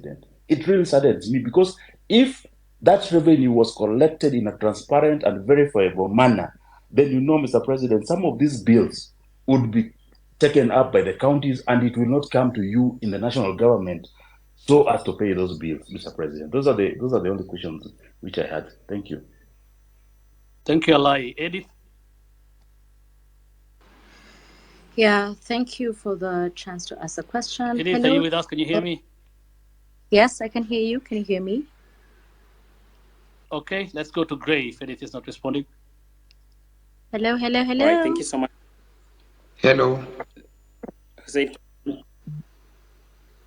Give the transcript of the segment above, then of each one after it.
President. It really saddens me, because if that revenue was collected in a transparent and verifiable manner, then Mr. President, some of these bills would be taken up by the counties and it will not come to you in the national government so as to pay those bills, Mr. President. Those are the only questions which I had. Thank you. Thank you, Alai. Edith? Yeah, thank you for the chance to ask a question. Edith, Hello. are you with us? Can you hear me? Yes, I can hear you. Can you hear me? Okay, let's go to Gray if Edith is not responding. Hello, hello, hello. All right, thank you so much. Hello. Hussein,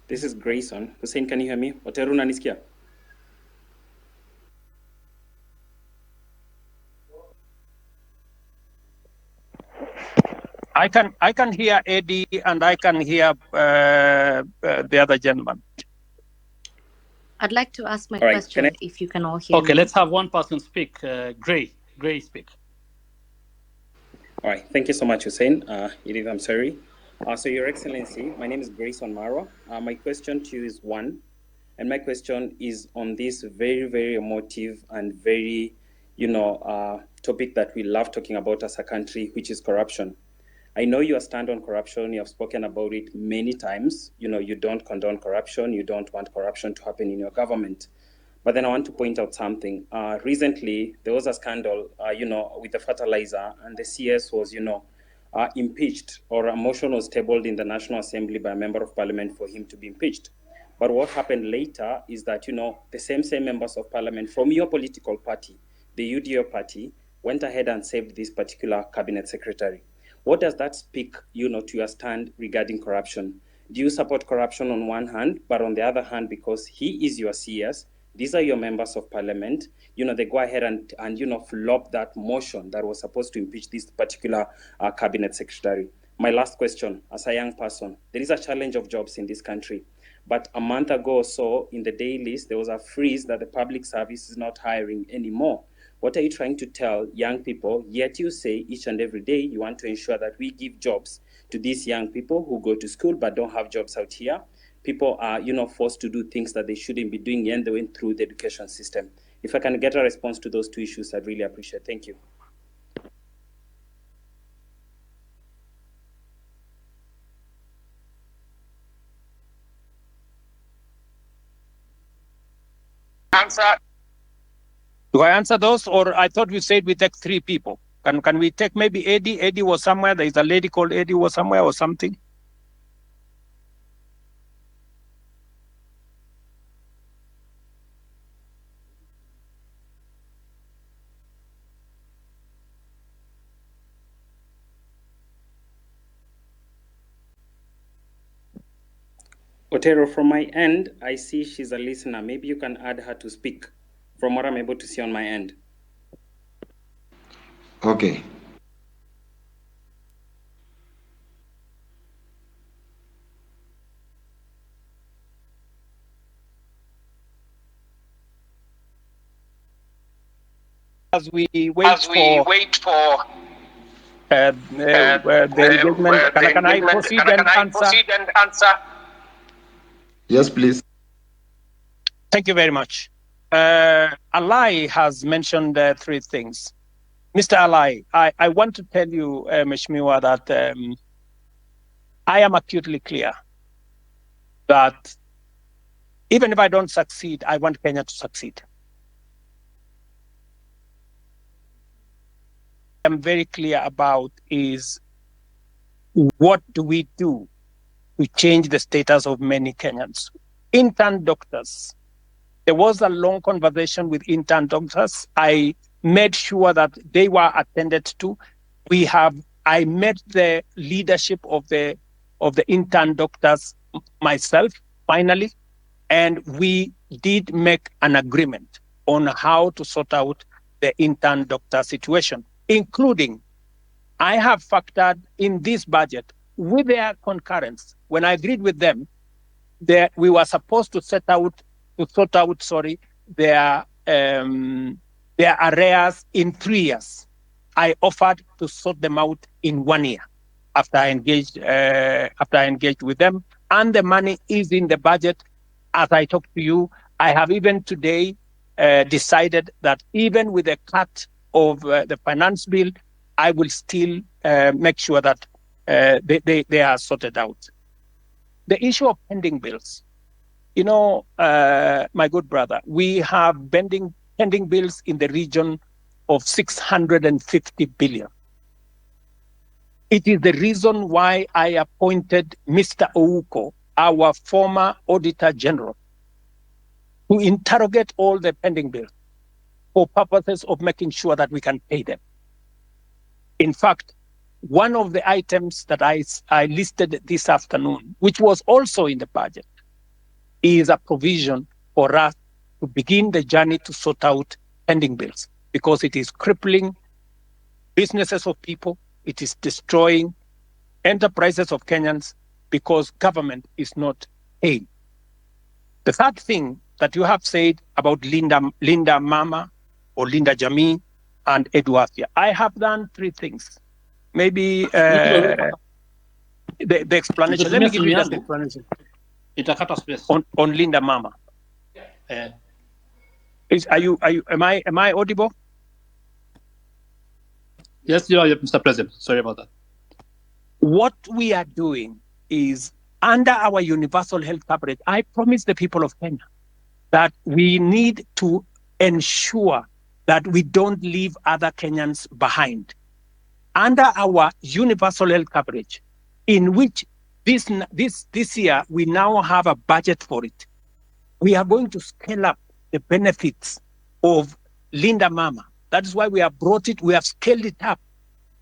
this is Grayson. Hussein, can you hear me? Oteru unanisikia? I can hear Eddie and I can hear the other gentleman. I'd like to ask my question if you can all hear me. Okay, let's have one person speak. Gray, speak. All right, thank you so much, Hussein. Edith, I'm sorry. So, Your Excellency, my name is Grayson Marwa. My question to you is one, and my question is on this very, very emotive and very, topic that we love talking about as a country, which is corruption. I know you stand on corruption. You have spoken about it many times. You don't condone corruption. You don't want corruption to happen in your government. But then I want to point out something. Recently, there was a scandal, with the fertilizer, and the CS was, impeached, or a motion was tabled in the National Assembly by a member of parliament for him to be impeached. But what happened later is that, the same members of parliament from your political party, the UDO party, went ahead and saved this particular cabinet secretary. What does that speak, to your stand regarding corruption? Do you support corruption on one hand, but on the other hand, because he is your CS, these are your members of parliament, they go ahead and flop that motion that was supposed to impeach this particular cabinet secretary? My last question, as a young person, there is a challenge of jobs in this country. But a month ago or so, in the day list, there was a freeze that the public service is not hiring anymore. What are you trying to tell young people? Yet you say each and every day you want to ensure that we give jobs to these young people who go to school but don't have jobs out here. People are, forced to do things that they shouldn't be doing, and they went through the education system. If I can get a response to those two issues, I'd really appreciate it. Thank you. Do I answer those, or I thought you said we take three people? Can we take maybe Eddie? Eddie was somewhere. There is a lady called Eddie was somewhere or something. Otero, from my end, I see she's a listener. Maybe you can add her to speak from what I'm able to see on my end. Okay. As we wait for the engagement, can I proceed and answer? Yes, please. Thank you very much. Alai has mentioned three things. Mr. Alai, I want to tell you, Mheshimiwa, that I am acutely clear that even if I don't succeed, I want Kenya to succeed. I'm very clear about is what do we do to change the status of many Kenyans. Intern doctors. There was a long conversation with intern doctors. I made sure that they were attended to. I met the leadership of the intern doctors myself, finally, and we did make an agreement on how to sort out the intern doctor situation, including I have factored in this budget with their concurrence. When I agreed with them, that we were supposed to sort out their arrears in 3 years. I offered to sort them out in 1 year after I engaged with them, and the money is in the budget as I talk to you, I have even today decided that even with a cut of the finance bill, I will still make sure that they are sorted out. The issue of pending bills. You know, my good brother, we have pending bills in the region of 650 billion. It is the reason why I appointed Mr. Ouko, our former Auditor General, to interrogate all the pending bills for purposes of making sure that we can pay them. In fact, one of the items that I listed this afternoon, which was also in the budget, is a provision for us to begin the journey to sort out pending bills, because it is crippling businesses of people, it is destroying enterprises of Kenyans because government is not paying. The third thing that you have said about Linda Mama or Linda Jamii and Eduafia, I have done three things. Maybe the explanation. Let me give you just the explanation. Itakata space. On Linda Mama. Am I audible? Yes, you are, Mr. President. Sorry about that. What we are doing is, under our universal health coverage, I promise the people of Kenya that we need to ensure that we don't leave other Kenyans behind. Under our universal health coverage, in which this year we now have a budget for it, we are going to scale up the benefits of Linda Mama. That is why we have brought it, we have scaled it up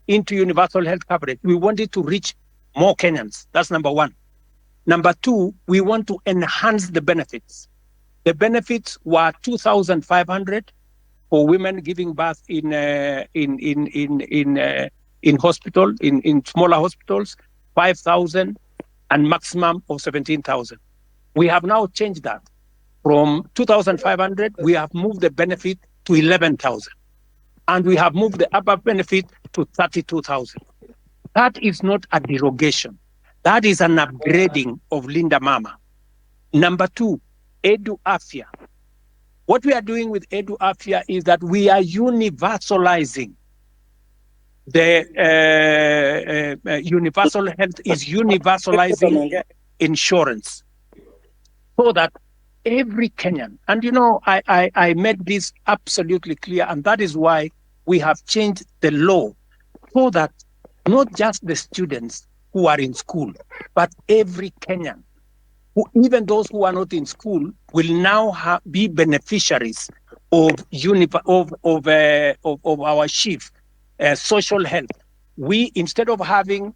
into universal health coverage. We want it to reach more Kenyans. That's number one. Number two, we want to enhance the benefits. The benefits were 2,500 for women giving birth in hospital, in smaller hospitals, 5,000, and maximum of 17,000. We have now changed that. From 2,500, we have moved the benefit to 11,000. And we have moved the upper benefit to 32,000. That is not a derogation. That is an upgrading of Linda Mama. Number two, Eduafia. What we are doing with Eduafia is that we are universalizing the universal health is universalizing insurance, so that every Kenyan, and you know, I made this absolutely clear, and that is why we have changed the law, so that not just the students who are in school, but every Kenyan, even those who are not in school, will now be beneficiaries of our chief social health. We, instead of having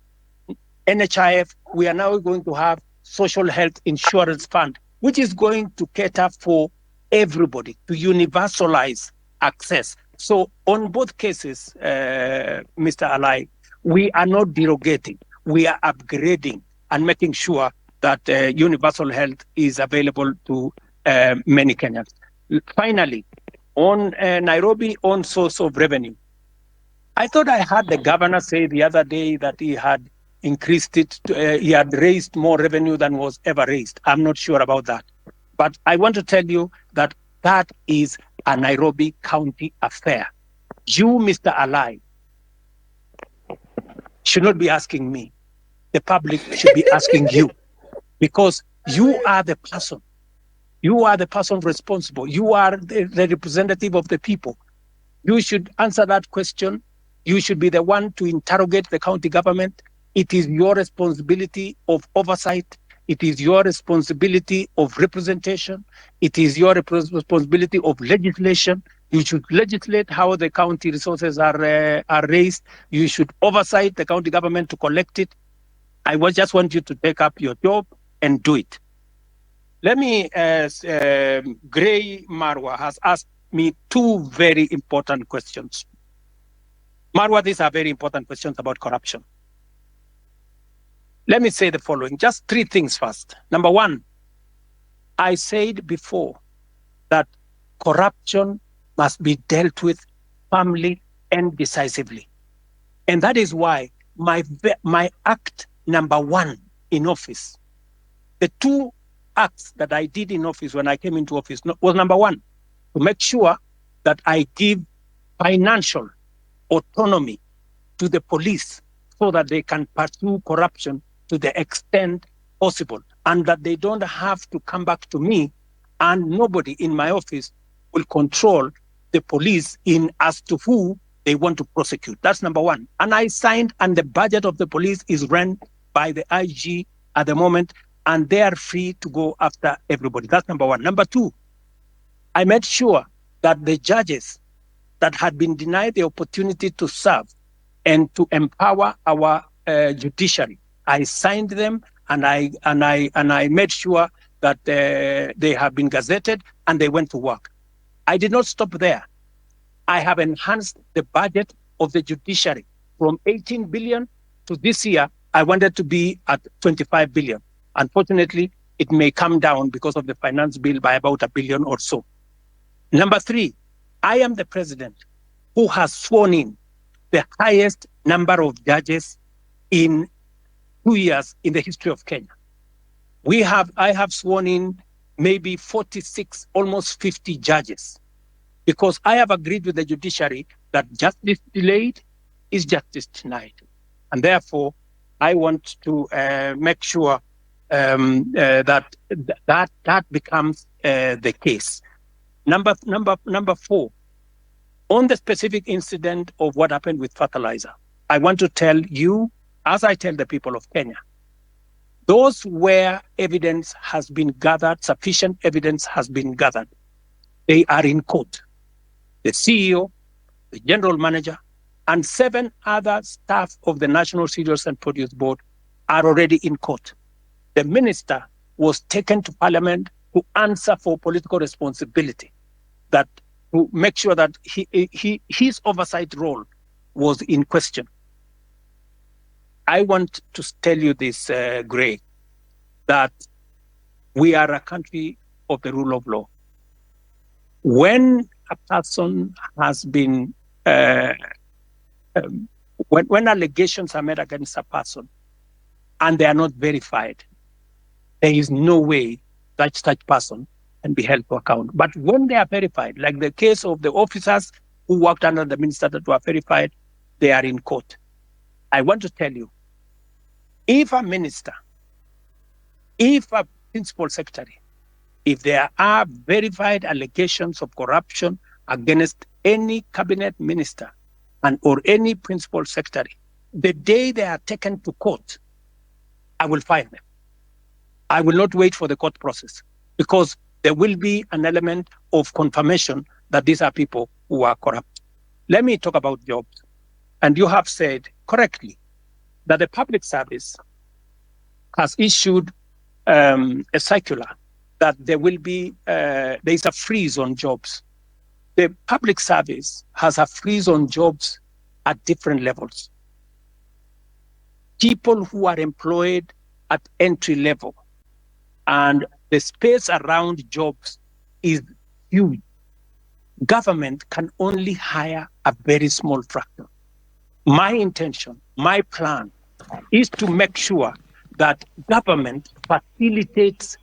NHIF, we are now going to have social health insurance fund, which is going to cater for everybody, to universalize access. So on both cases, Mr. Alai, we are not derogating, we are upgrading and making sure that universal health is available to many Kenyans. Finally, on Nairobi, on source of revenue, I thought I heard the governor say the other day that he had increased it, he had raised more revenue than was ever raised. I'm not sure about that. But I want to tell you that that is a Nairobi County affair. You, Mr. Alai, should not be asking me. The public should be asking you, because you are the person. You are the person responsible. You are the representative of the people. You should answer that question. You should be the one to interrogate the county government. It is your responsibility of oversight. It is your responsibility of representation. It is your responsibility of legislation. You should legislate how the county resources are raised. You should oversight the county government to collect it. I just want you to take up your job and do it. Let me, Gray Marwa has asked me two very important questions. Marwa, these are very important questions about corruption. Let me say the following, just three things first. Number one, I said before that corruption must be dealt with firmly and decisively. And that is why my act number one in office, the two acts that I did in office when I came into office was number one, to make sure that I give financial autonomy to the police so that they can pursue corruption to the extent possible, and that they don't have to come back to me, and nobody in my office will control the police in as to who they want to prosecute. That's number one. And I signed, and the budget of the police is run by the IG at the moment, and they are free to go after everybody. That's number one. Number two, I made sure that the judges that had been denied the opportunity to serve and to empower our judiciary, I signed them, and I made sure that they have been gazetted and they went to work. I did not stop there. I have enhanced the budget of the judiciary from 18 billion to this year. I wanted to be at 25 billion. Unfortunately, it may come down because of the finance bill by about $1 billion or so. Number three, I am the president who has sworn in the highest number of judges in 2 years in the history of Kenya. I have sworn in maybe 46, almost 50 judges, because I have agreed with the judiciary that justice delayed is justice denied. And therefore, I want to make sure that becomes the case. Number four, on the specific incident of what happened with fertilizer, I want to tell you, as I tell the people of Kenya, those where evidence has been gathered, sufficient evidence has been gathered, they are in court. The CEO, the general manager, and 7 other staff of the National Cereals and Produce Board are already in court. The minister was taken to parliament to answer for political responsibility, that to make sure that his oversight role was in question. I want to tell you this, Gray, that we are a country of the rule of law. When a person has been, when allegations are made against a person and they are not verified, there is no way that such person can be held to account. But when they are verified, like the case of the officers who worked under the minister that were verified, they are in court. I want to tell you, if a minister, if a principal secretary, if there are verified allegations of corruption against any cabinet minister and or any principal secretary, the day they are taken to court, I will fire them. I will not wait for the court process, because there will be an element of confirmation that these are people who are corrupt. Let me talk about jobs. And you have said correctly that the public service has issued a circular that there will be, there is a freeze on jobs. The public service has a freeze on jobs at different levels. People who are employed at entry level, and the space around jobs is huge. Government can only hire a very small fraction. My intention, my plan, is to make sure that government facilitates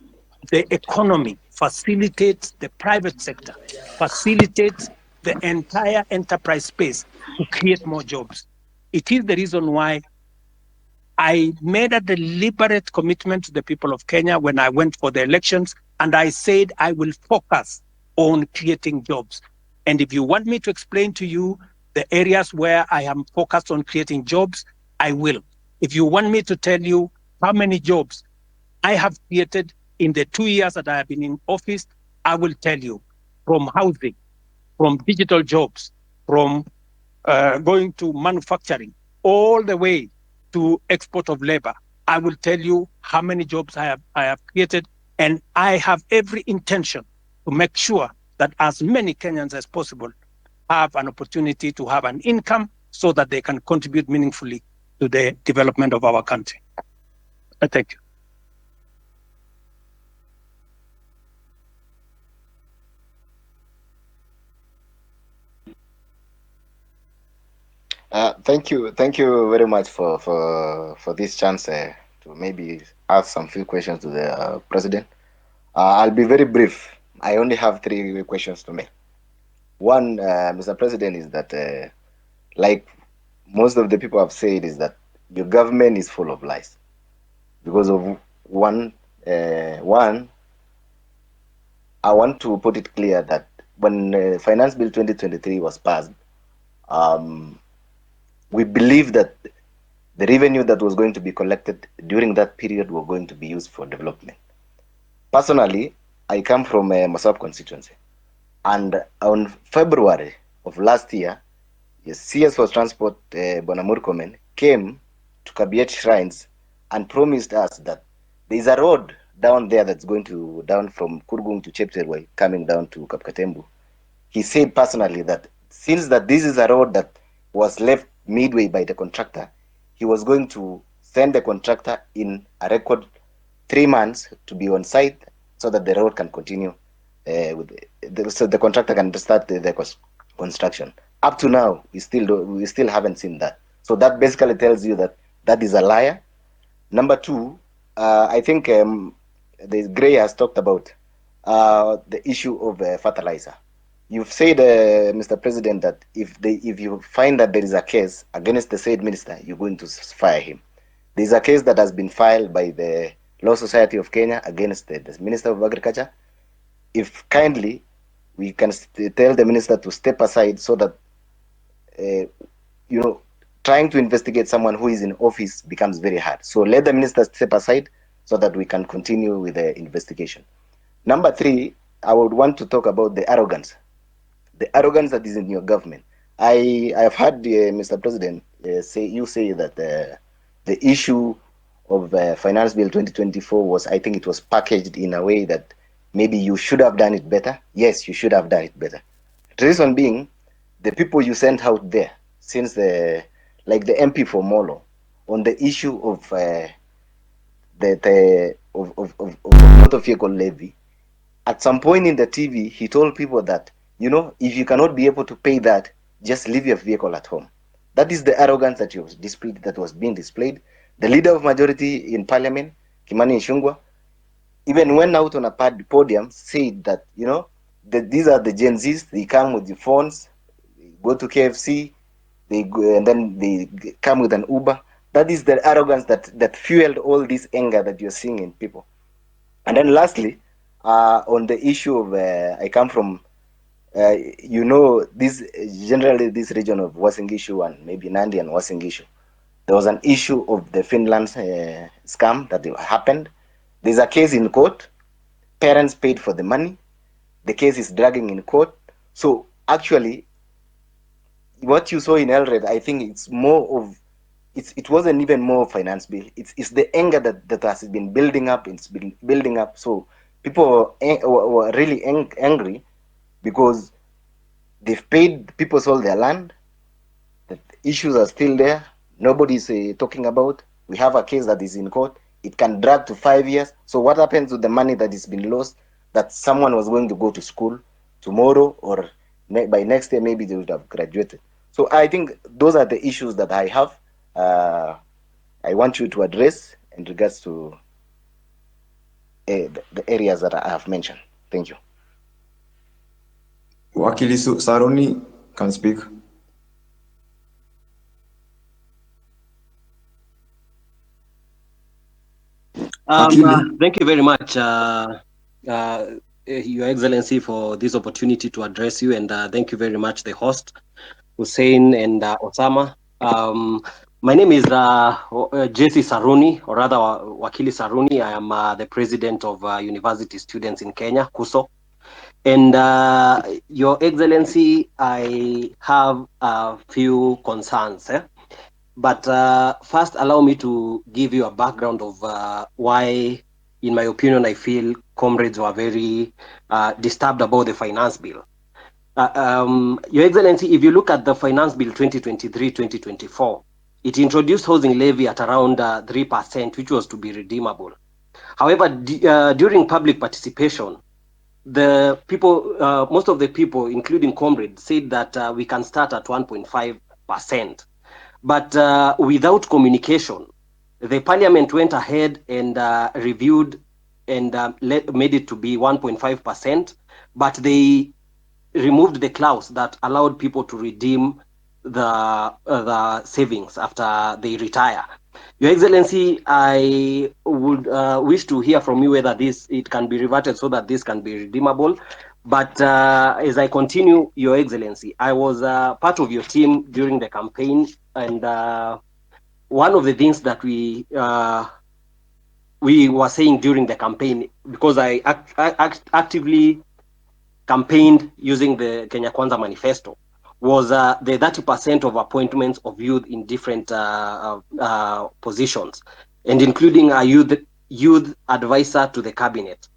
the economy, facilitates the private sector, facilitates the entire enterprise space to create more jobs. It is the reason why I made a deliberate commitment to the people of Kenya when I went for the elections, and I said I will focus on creating jobs. And if you want me to explain to you the areas where I am focused on creating jobs, I will. If you want me to tell you how many jobs I have created in the 2 years that I have been in office, I will tell you, from housing, from digital jobs, from going to manufacturing, all the way to export of labor. I will tell you how many jobs I have created, and I have every intention to make sure that as many Kenyans as possible have an opportunity to have an income so that they can contribute meaningfully to the development of our country. Thank you. Thank you very much for this chance to maybe ask some few questions to the president. I'll be very brief. I only have 3 questions to make. One, Mr. President, is that, like most of the people have said, is that your government is full of lies. Because of one, I want to put it clear that when Finance Bill 2023 was passed, we believe that the revenue that was going to be collected during that period were going to be used for development. Personally, I come from a Masab constituency, and on February of last year, CS for Transport Bonamurkomen came to Kabiet Shrines and promised us that there is a road down there that's going to down from Kurgung to Chepterway coming down to Kapkatembu. He said personally that since that this is a road that was left midway by the contractor, he was going to send the contractor in a record 3 months to be on site so that the road can continue so the contractor can start the construction. Up to now, we still haven't seen that. So that basically tells you that that is a liar. Number 2, I think the Gray has talked about the issue of fertilizer. You've said, Mr. President, that if you find that there is a case against the said minister, you're going to fire him. There's a case that has been filed by the Law Society of Kenya against the Minister of Agriculture. If kindly, we can tell the minister to step aside so that, trying to investigate someone who is in office becomes very hard. So let the minister step aside so that we can continue with the investigation. Number 3, I would want to talk about the arrogance. The arrogance that is in your government. I have heard Mr. President say that the issue of Finance Bill 2024 was, I think it was packaged in a way that maybe you should have done it better. Yes, you should have done it better. The reason being, the people you sent out there, since like the MP for Molo, on the issue of motor vehicle levy, at some point in the TV, he told people that, if you cannot be able to pay that, just leave your vehicle at home. That is the arrogance that was being displayed. The leader of majority in parliament, Kimani Ichung'wah, even went out on a podium, said that, these are the GENZs, they come with the phones, they go to KFC, they go, and then they come with an Uber. That is the arrogance that fueled all this anger that you're seeing in people. And then lastly, on the issue of, I come from, this region of Uasin-Gishu and maybe Nandi and Uasin-Gishu. There was an issue of the Finland scam that happened. There's a case in court. Parents paid for the money. The case is dragging in court. So actually, what you saw in Elred, I think it's more of, it wasn't even more finance bill. It's the anger that has been building up. It's been building up. So people were really angry because they've paid, people sold their land. The issues are still there. Nobody's talking about. We have a case that is in court. It can drag to 5 years. So what happens with the money that has been lost, that someone was going to go to school tomorrow or by next year, maybe they would have graduated. So I think those are the issues that I have. I want you to address in regards to the areas that I have mentioned. Thank you. Wakili Saroni can speak. Thank you very much, Your Excellency, for this opportunity to address you, and thank you very much, the host, Hussein and Osama. My name is Jesse Saruni, or rather Wakili Saruni. I am the president of University Students in Kenya, KUSO. And Your Excellency, I have a few concerns. But first, allow me to give you a background of why, in my opinion, I feel comrades were very disturbed about the finance bill. Your Excellency, if you look at the finance bill 2023-2024, it introduced housing levy at around 3%, which was to be redeemable. However, during public participation, the people, most of the people, including comrades, said that we can start at 1.5%. But without communication, the parliament went ahead and reviewed and made it to be 1.5%, but they removed the clause that allowed people to redeem the savings after they retire. Your Excellency, I would wish to hear from you whether it can be reverted so that this can be redeemable. But as I continue, Your Excellency, I was part of your team during the campaign, and one of the things that we were saying during the campaign, because I actively campaigned using the Kenya Kwanza manifesto, was the 30% of appointments of youth in different positions, and including a youth advisor to the cabinet.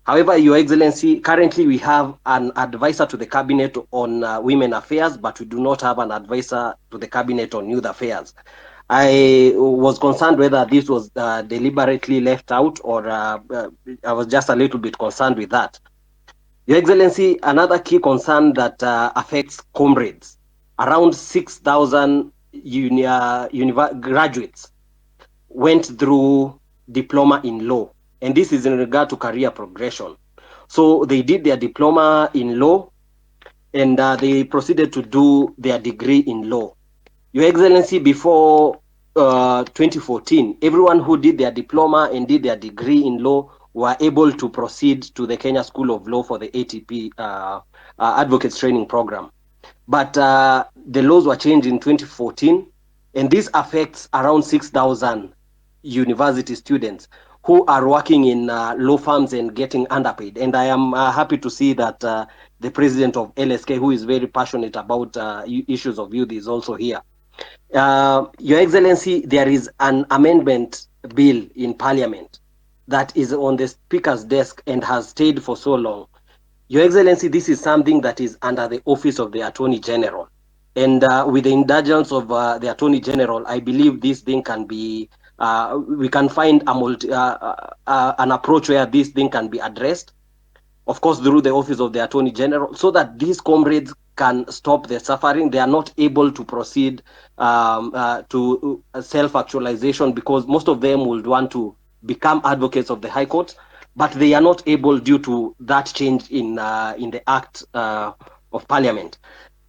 However, Your Excellency, currently we have an advisor to the cabinet on women affairs, but we do not have an advisor to the cabinet on youth affairs. I was concerned whether this was deliberately left out, or I was just a little bit concerned with that. Your Excellency, another key concern that affects comrades, around 6,000 graduates went through diploma in law, and this is in regard to career progression. So they did their diploma in law, and they proceeded to do their degree in law. Your Excellency, before 2014, everyone who did their diploma and did their degree in law were able to proceed to the Kenya School of Law for the ATP Advocates Training Program. But the laws were changed in 2014, and this affects around 6,000 university students who are working in law firms and getting underpaid. And I am happy to see that the president of LSK, who is very passionate about issues of youth, is also here. Your Excellency, there is an amendment bill in Parliament that is on the Speaker's desk and has stayed for so long. Your Excellency, this is something that is under the office of the Attorney General. And with the indulgence of the Attorney General, I believe this thing can be, we can find an approach where this thing can be addressed, of course, through the office of the Attorney General, so that these comrades can stop the suffering. They are not able to proceed to self-actualization, because most of them would want to become advocates of the High Court, but they are not able due to that change in the Act of Parliament.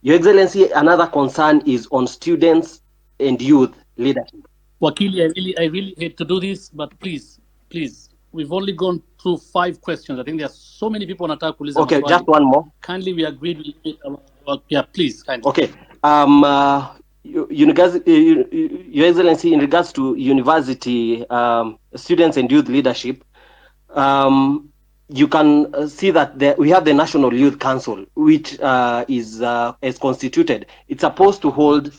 Your Excellency, another concern is on students and youth leadership. Wakili, I really hate to do this, but please, we've only gone through 5 questions. I think there are so many people on attack. Okay, just one more. Kindly, we agreed. Yeah, please, kindly. Okay. Your Excellency, in regards to university students and youth leadership, you can see that we have the National Youth Council, which is constituted. It's supposed to hold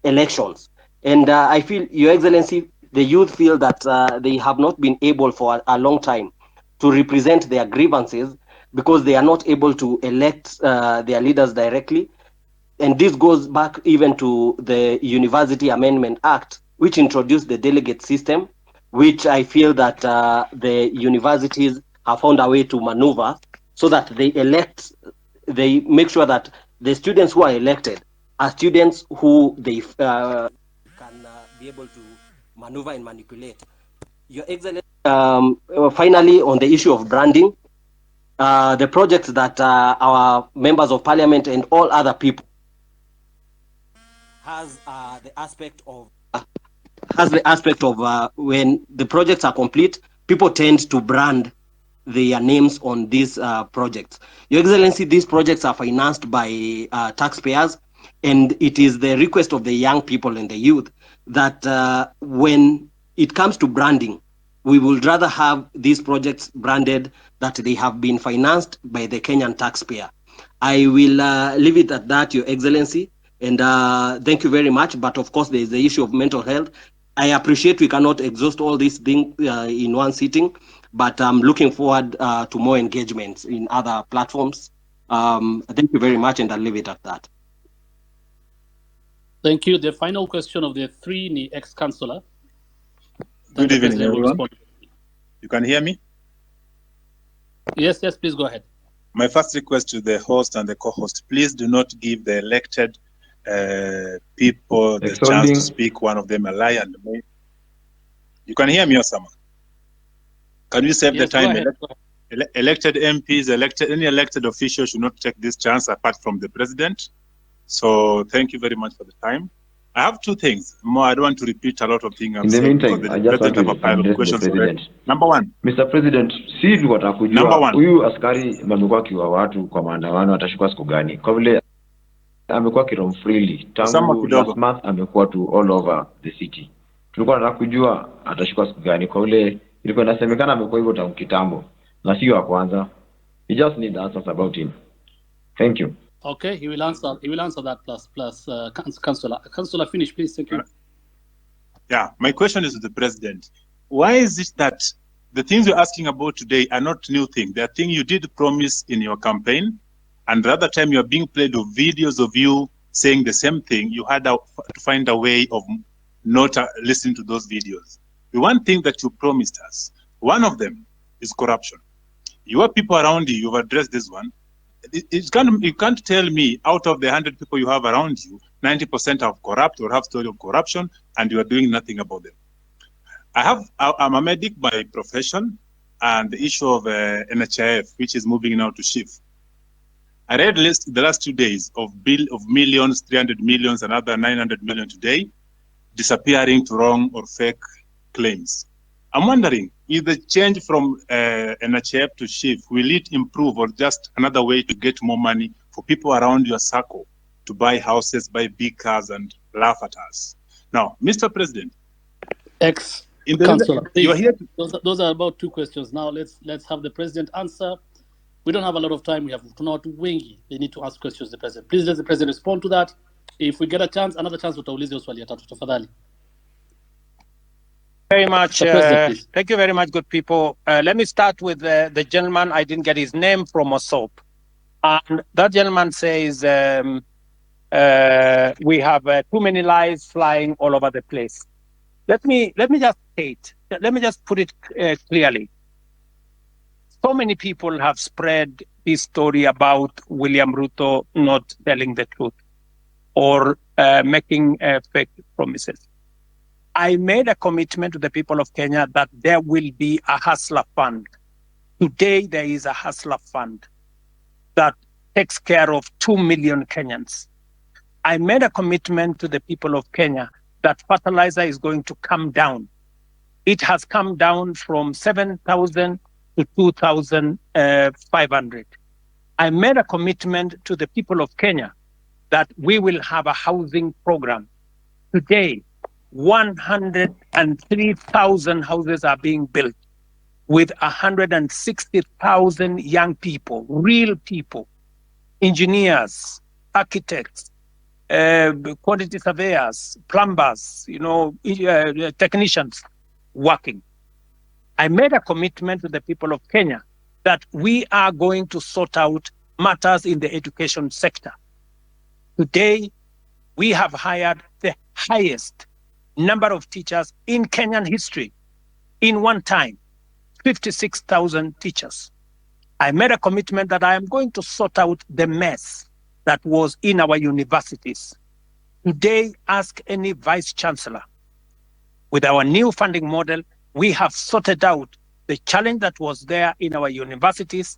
elections. And I feel, Your Excellency, the youth feel that they have not been able for a long time to represent their grievances, because they are not able to elect their leaders directly. And this goes back even to the University Amendment Act, which introduced the delegate system, which I feel that the universities have found a way to maneuver so that they make sure that the students who are elected are students who they can be able to maneuver and manipulate. Your Excellency, finally, on the issue of branding, the projects that our members of parliament and all other people has the aspect of when the projects are complete, people tend to brand their names on these projects. Your Excellency, these projects are financed by taxpayers, and it is the request of the young people and the youth that when it comes to branding, we would rather have these projects branded that they have been financed by the Kenyan taxpayer. I will leave it at that, Your Excellency, and thank you very much. But of course, there is the issue of mental health. I appreciate we cannot exhaust all these things in one sitting, but I'm looking forward to more engagements in other platforms. Thank you very much, and I'll leave it at that. Thank you. The final question of the 3 ex-councillor. Good evening, everyone. You can hear me? Yes, please go ahead. My first request to the host and the co-host, please do not give the elected people the chance to speak, one of them a lie and me. You can hear me, Osama? Can we save Yes, the time? go ahead. Go ahead. Elected MPs, any elected official should not take this chance apart from the president. So thank you very much for the time. I have two things. More, I don't want to repeat a lot of things I've In the said because meantime, the I just want president have a to pile of address the questions president. already. Number one. Mr. President, si tulikuwa Number kujua one. huyu askari amekuwa akiwa watu kwa maandamano atashukua siku gani? Kwa vile amekuwa kirom freely Osama tangu kidogo. last month, amekuwa tu all over the city. Tulikuwa tunataka kujua atashukua siku gani, kwa vile ilikuwa inasemekana amekuwa hivyo tangu kitambo na sio wa kwanza. We just need answers about him. Thank you. Okay, he will answer. He will answer that. Plus, Councillor. Councillor, finish, please. Thank you. Yeah, my question is to the president. Why is it that the things you're asking about today are not new things? They are things you did promise in your campaign, and the other time you are being played with videos of you saying the same thing. You had to find a way of not listening to those videos. The one thing that you promised us, one of them is corruption. Your people around you, you've addressed this one. You can't tell me out of the 100 people you have around you, 90% are corrupt or have story of corruption, and you are doing nothing about them. I'm a medic by profession, and the issue of NHIF, which is moving now to shift. I read list the last 2 days of millions, 300 millions, another 900 million today, disappearing to wrong or fake claims. I'm wondering, if the change from NHIF to shift, will it improve or just another way to get more money for people around your circle to buy houses, buy big cars, and laugh at us? Now, Mr. President, Councillor, you are here. Those are about two questions. Now let's have the president answer. We don't have a lot of time. We have tunawatu wengi. They need to ask questions to the president. Please let the president respond to that. If we get a chance, another chance, utauliza swali ya tatu tafadhali. Very much. President, thank you very much, good people. Let me start with the gentleman. I didn't get his name from Osop. And that gentleman says we have too many lies flying all over the place. Let me just state. Let me just put it clearly. So many people have spread this story about William Ruto not telling the truth or making fake promises. I made a commitment to the people of Kenya that there will be a hustler fund. Today, there is a hustler fund that takes care of 2 million Kenyans. I made a commitment to the people of Kenya that fertilizer is going to come down. It has come down from 7,000 to 2,500. I made a commitment to the people of Kenya that we will have a housing program. Today, 103,000 houses are being built with 160,000 young people, real people, engineers, architects, quantity surveyors, plumbers, technicians working. I made a commitment to the people of Kenya that we are going to sort out matters in the education sector. Today, we have hired the highest number of teachers in Kenyan history in one time, 56,000 teachers. I made a commitment that I am going to sort out the mess that was in our universities. Today, ask any vice chancellor. With our new funding model, we have sorted out the challenge that was there in our universities.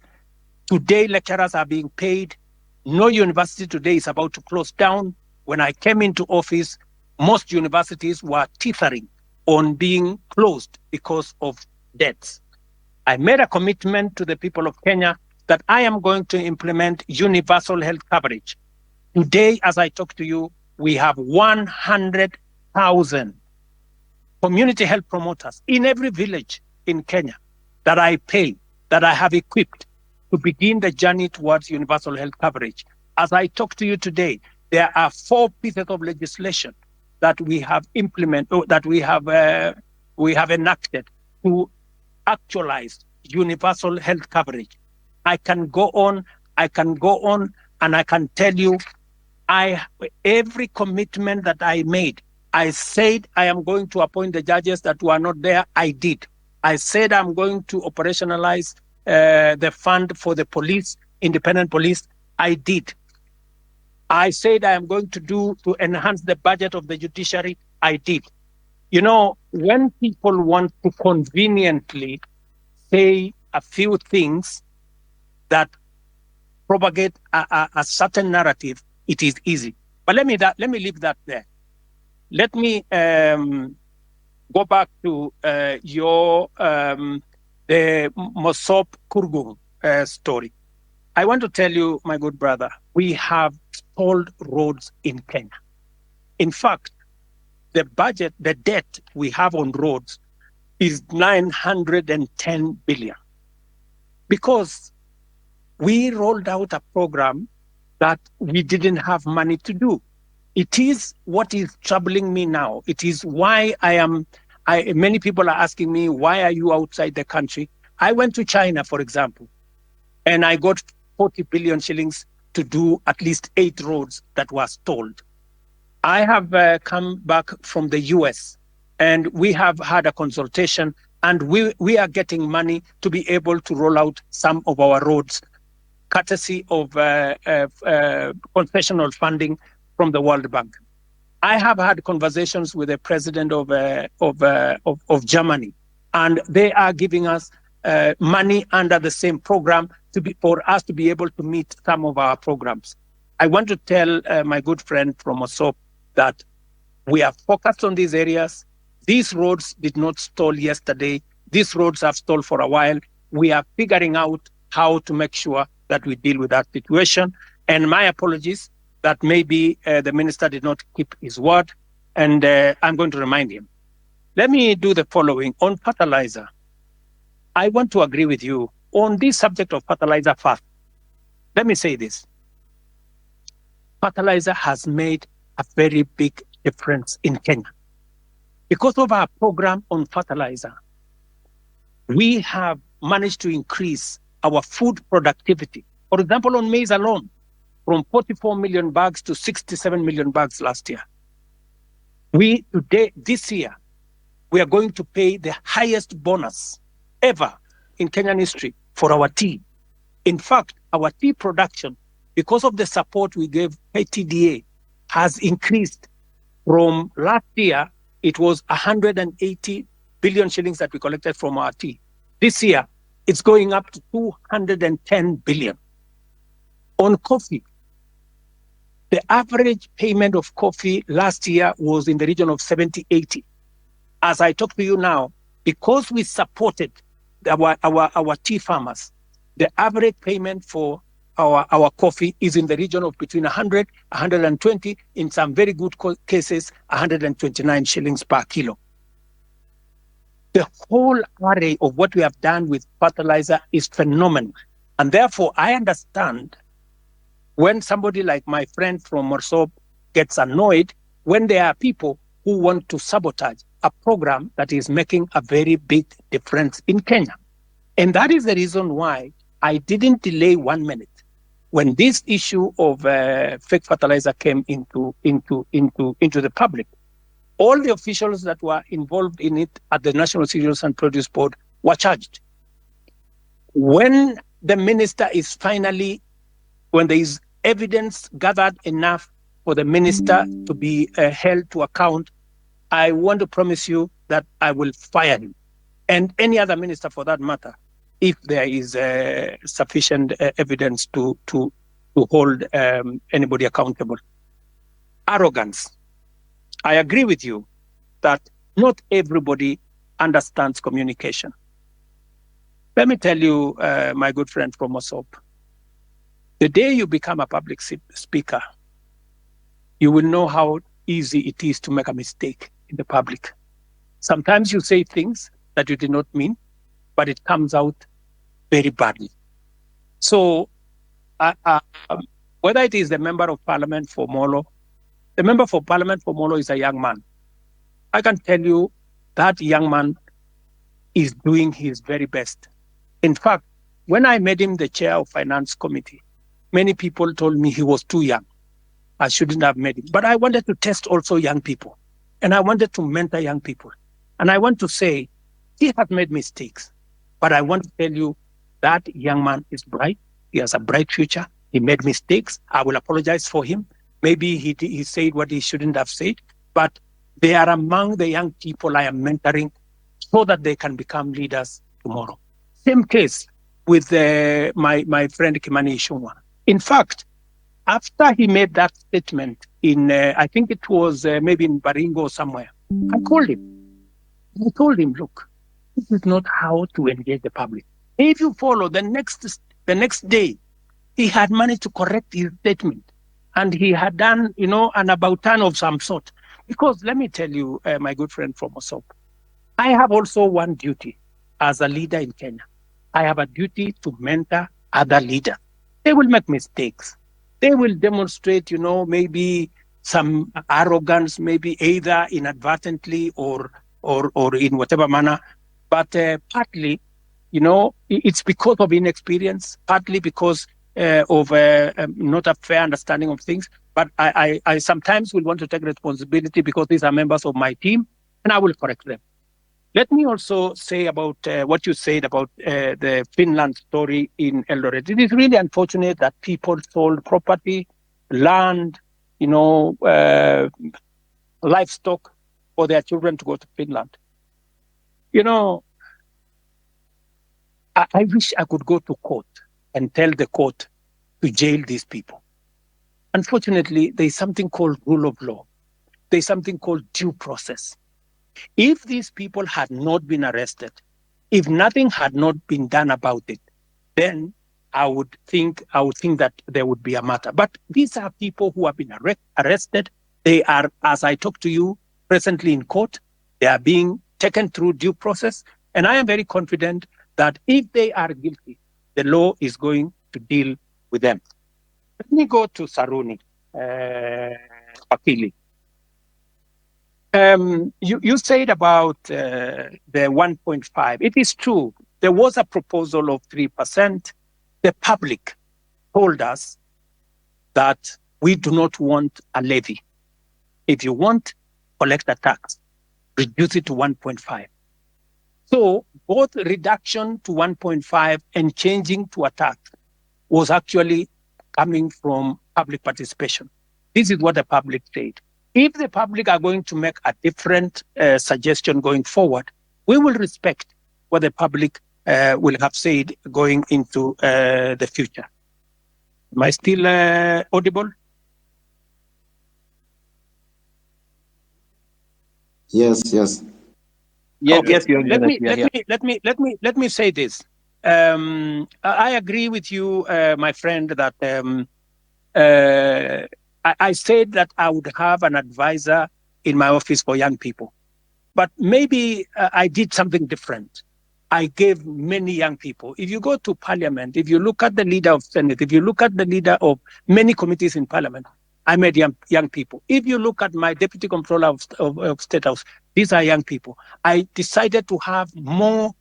Today, lecturers are being paid. No university today is about to close down. When I came into office, most universities were teetering on being closed because of debts. I made a commitment to the people of Kenya that I am going to implement universal health coverage. Today, as I talk to you, we have 100,000 community health promoters in every village in Kenya that I pay, that I have equipped to begin the journey towards universal health coverage. As I talk to you today, there are 4 pieces of legislation that we have implemented, that we have enacted to actualize universal health coverage. I can go on, and I can tell you, every commitment that I made, I said I am going to appoint the judges that were not there, I did. I said I'm going to operationalize the fund for the police, independent police, I did. I said I am going to enhance the budget of the judiciary, I did. You know, when people want to conveniently say a few things that propagate a certain narrative, it is easy. But let me leave that there. Let me go back to your the Mosop Kurgung story. I want to tell you, my good brother, we have stalled roads in Kenya. In fact, the budget, the debt we have on roads is 910 billion, because we rolled out a program that we didn't have money to do. It is what is troubling me now. It is why many people are asking me, why are you outside the country? I went to China, for example, and I got 40 billion shillings to do at least 8 roads that were stalled. I have come back from the US, and we have had a consultation, and we are getting money to be able to roll out some of our roads, courtesy of concessional funding from the World Bank. I have had conversations with the president of Germany, and they are giving us money under the same program for us to be able to meet some of our programs. I want to tell my good friend from Mosop that we are focused on these areas. These roads did not stall yesterday. These roads have stalled for a while. We are figuring out how to make sure that we deal with that situation. And my apologies that maybe the minister did not keep his word, and I'm going to remind him. Let me do the following. On fertilizer, I want to agree with you on this subject of fertilizer first. Let me say this. Fertilizer has made a very big difference in Kenya. Because of our program on fertilizer, we have managed to increase our food productivity. For example, on maize alone, from 44 million bags to 67 million bags last year. This year, we are going to pay the highest bonus ever in Kenyan history for our tea. In fact, our tea production, because of the support we gave KTDA, has increased from last year. It was 180 billion shillings that we collected from our tea. This year, it's going up to 210 billion. On coffee, the average payment of coffee last year was in the region of 70-80. As I talk to you now, because we supported our tea farmers, the average payment for our coffee is in the region of between 100, 120, in some very good cases, 129 shillings per kilo. The whole array of what we have done with fertilizer is phenomenal. And therefore, I understand when somebody like my friend from Morsop gets annoyed when there are people who want to sabotage a program that is making a very big difference in Kenya. And that is the reason why I didn't delay 1 minute. When this issue of fake fertilizer came into the public, all the officials that were involved in it at the National Cereals and Produce Board were charged. When the minister is when there is evidence gathered enough for the minister to be held to account, I want to promise you that I will fire him, and any other minister for that matter, if there is sufficient evidence to hold anybody accountable. Arrogance. I agree with you that not everybody understands communication. Let me tell you, my good friend from Mosop, the day you become a public speaker, you will know how easy it is to make a mistake in the public. Sometimes you say things that you did not mean, but it comes out very badly. So whether it is the member of parliament for Molo, the member for parliament for Molo is a young man. I can tell you that young man is doing his very best. In fact, when I made him the chair of finance committee, many people told me he was too young. I shouldn't have made him. But I wanted to test also young people. And I wanted to mentor young people. And I want to say, he has made mistakes. But I want to tell you that young man is bright. He has a bright future. He made mistakes. I will apologize for him. Maybe he said what he shouldn't have said. But they are among the young people I am mentoring so that they can become leaders tomorrow. Same case with my friend Kimani Ichung'wah. In fact, after he made that statement in, I think it was maybe in Baringo or somewhere, I called him. I told him, look, this is not how to engage the public. If you follow the next day, he had managed to correct his statement, and he had done, an about turn of some sort. Because let me tell you, my good friend from Osop, I have also one duty as a leader in Kenya. I have a duty to mentor other leaders. They will make mistakes. They will demonstrate, maybe some arrogance, maybe either inadvertently or in whatever manner. But partly, it's because of inexperience, partly because of not a fair understanding of things. But I sometimes will want to take responsibility because these are members of my team, and I will correct them. Let me also say about what you said about the Finland story in Eldoret. It is really unfortunate that people sold property, land, livestock for their children to go to Finland. I wish I could go to court and tell the court to jail these people. Unfortunately, there's something called rule of law. There's something called due process. If these people had not been arrested, if nothing had not been done about it, then I would think that there would be a matter. But these are people who have been arrested. They are, as I talk to you, presently in court. They are being taken through due process. And I am very confident that if they are guilty, the law is going to deal with them. Let me go to Saruni, Wakili. You said about the 1.5. It is true. There was a proposal of 3%. The public told us that we do not want a levy. If you want, collect a tax, reduce it to 1.5. So both reduction to 1.5 and changing to a tax was actually coming from public participation. This is what the public said. If the public are going to make a different suggestion going forward, we will respect what the public will have said going into the future. Am I still audible? Yes. Yes, Okay. yes, Your Excellency. Let me say this. I agree with you, my friend, that I said that I would have an advisor in my office for young people. But maybe I did something different. I gave many young people. If you go to parliament, if you look at the leader of Senate, if you look at the leader of many committees in parliament, I made young people. If you look at my deputy comptroller of State House, these are young people. I decided to have more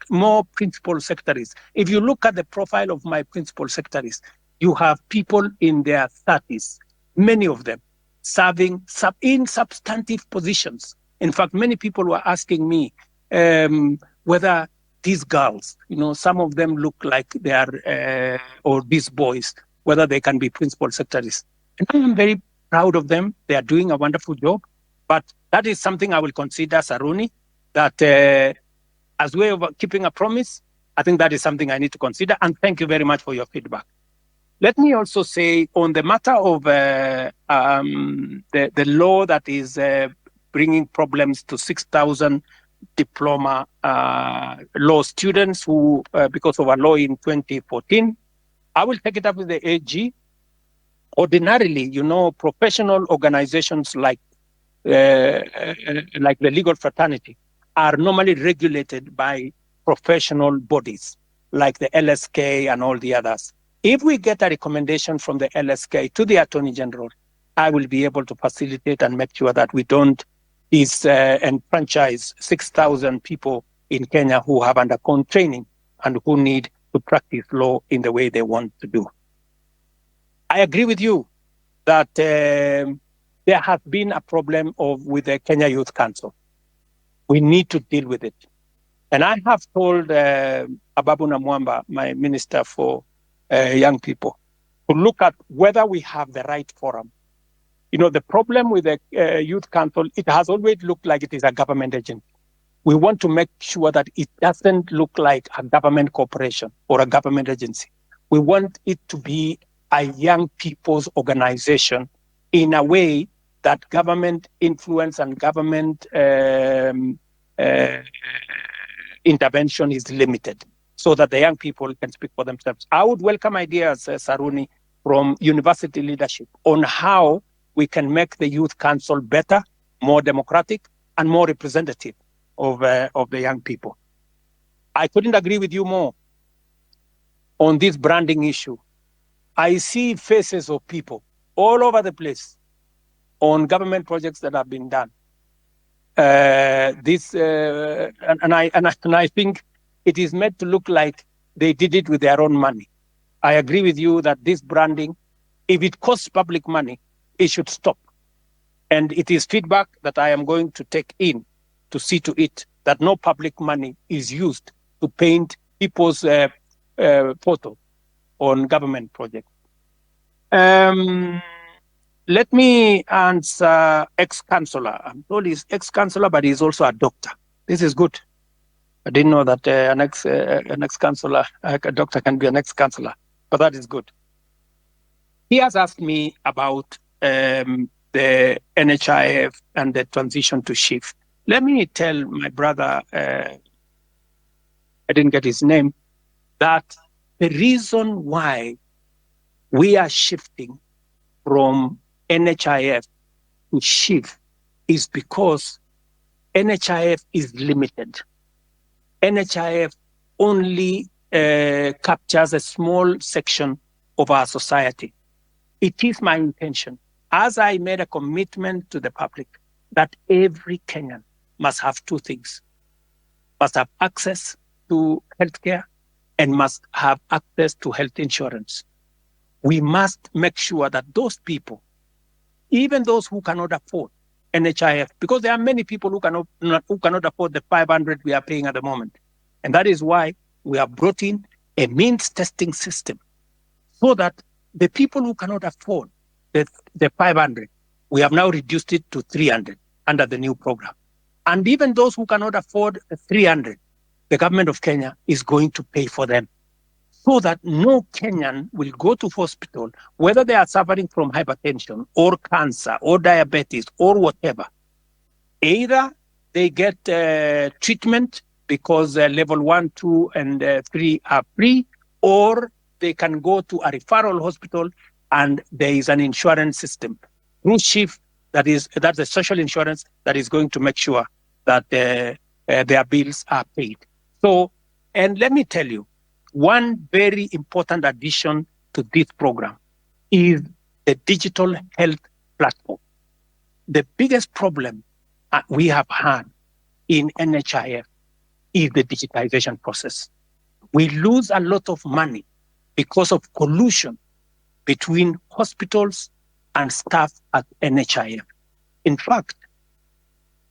more principal secretaries. If you look at the profile of my principal secretaries, you have people in their 30s, many of them serving in substantive positions. In fact, many people were asking me whether these girls, some of them look like they are, or these boys, whether they can be principal secretaries. And I am very proud of them. They are doing a wonderful job. But that is something I will consider, Saruni, that as way of keeping a promise, I think that is something I need to consider. And thank you very much for your feedback. Let me also say on the matter of the law that is bringing problems to 6,000 diploma law students who, because of a law in 2014, I will take it up with the AG. Ordinarily, professional organizations like the legal fraternity are normally regulated by professional bodies like the LSK and all the others. If we get a recommendation from the LSK to the Attorney General, I will be able to facilitate and make sure that we don't enfranchise 6,000 people in Kenya who have undergone training and who need to practice law in the way they want to do. I agree with you that there has been a problem with the Kenya Youth Council. We need to deal with it. And I have told Ababu Namwamba, my minister for young people, to look at whether we have the right forum. The problem with the Youth Council, it has always looked like it is a government agency. We want to make sure that it doesn't look like a government corporation or a government agency. We want it to be a young people's organization in a way that government influence and government intervention is limited, so that the young people can speak for themselves. I would welcome ideas, Saruni, from university leadership on how we can make the youth council better, more democratic, and more representative of the young people. I couldn't agree with you more on this branding issue. I see faces of people all over the place on government projects that have been done. I think it is made to look like they did it with their own money. I agree with you that this branding, if it costs public money, it should stop. And it is feedback that I am going to take in to see to it that no public money is used to paint people's photo on government projects. Let me answer ex-councillor. I'm told he's ex-councillor, but he's also a doctor. This is good. I didn't know that an ex-councillor, a doctor can be an ex-councillor, but that is good. He has asked me about the NHIF and the transition to shift. Let me tell my brother, I didn't get his name, that the reason why we are shifting from NHIF to shift is because NHIF is limited. NHIF only captures a small section of our society. It is my intention, as I made a commitment to the public, that every Kenyan must have two things: must have access to healthcare and must have access to health insurance. We must make sure that those people, even those who cannot afford NHIF, because there are many people who cannot afford the 500 we are paying at the moment. And that is why we have brought in a means testing system, so that the people who cannot afford the 500, we have now reduced it to 300 under the new program. And even those who cannot afford 300, the government of Kenya is going to pay for them, so that no Kenyan will go to hospital, whether they are suffering from hypertension or cancer or diabetes or whatever. Either they get treatment because level 1, 2, and 3 are free, or they can go to a referral hospital and there is an insurance system through SHIFT, that's a social insurance that is going to make sure that their bills are paid. So, and let me tell you, one very important addition to this program is the digital health platform. The biggest problem we have had in NHIF is the digitization process. We lose a lot of money because of collusion between hospitals and staff at NHIF. In fact,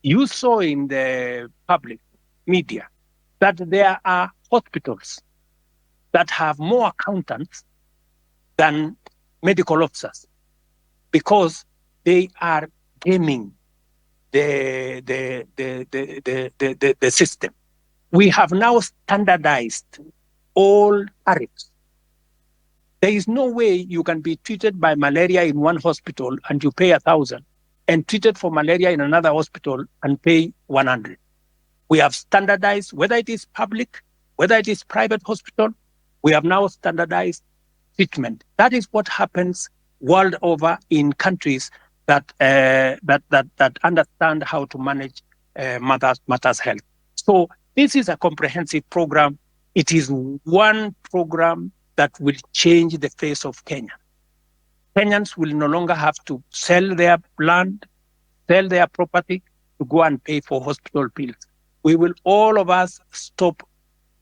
you saw in the public media that there are hospitals that have more accountants than medical officers, because they are gaming the system. We have now standardized all tariffs. There is no way you can be treated by malaria in one hospital and you pay 1,000, and treated for malaria in another hospital and pay 100. We have standardized, whether it is public, whether it is private hospital, we have now standardized treatment. That is what happens world over in countries that understand how to manage matters health. So this is a comprehensive program. It is one program that will change the face of Kenya. Kenyans will no longer have to sell their land, sell their property to go and pay for hospital bills. We will, all of us, stop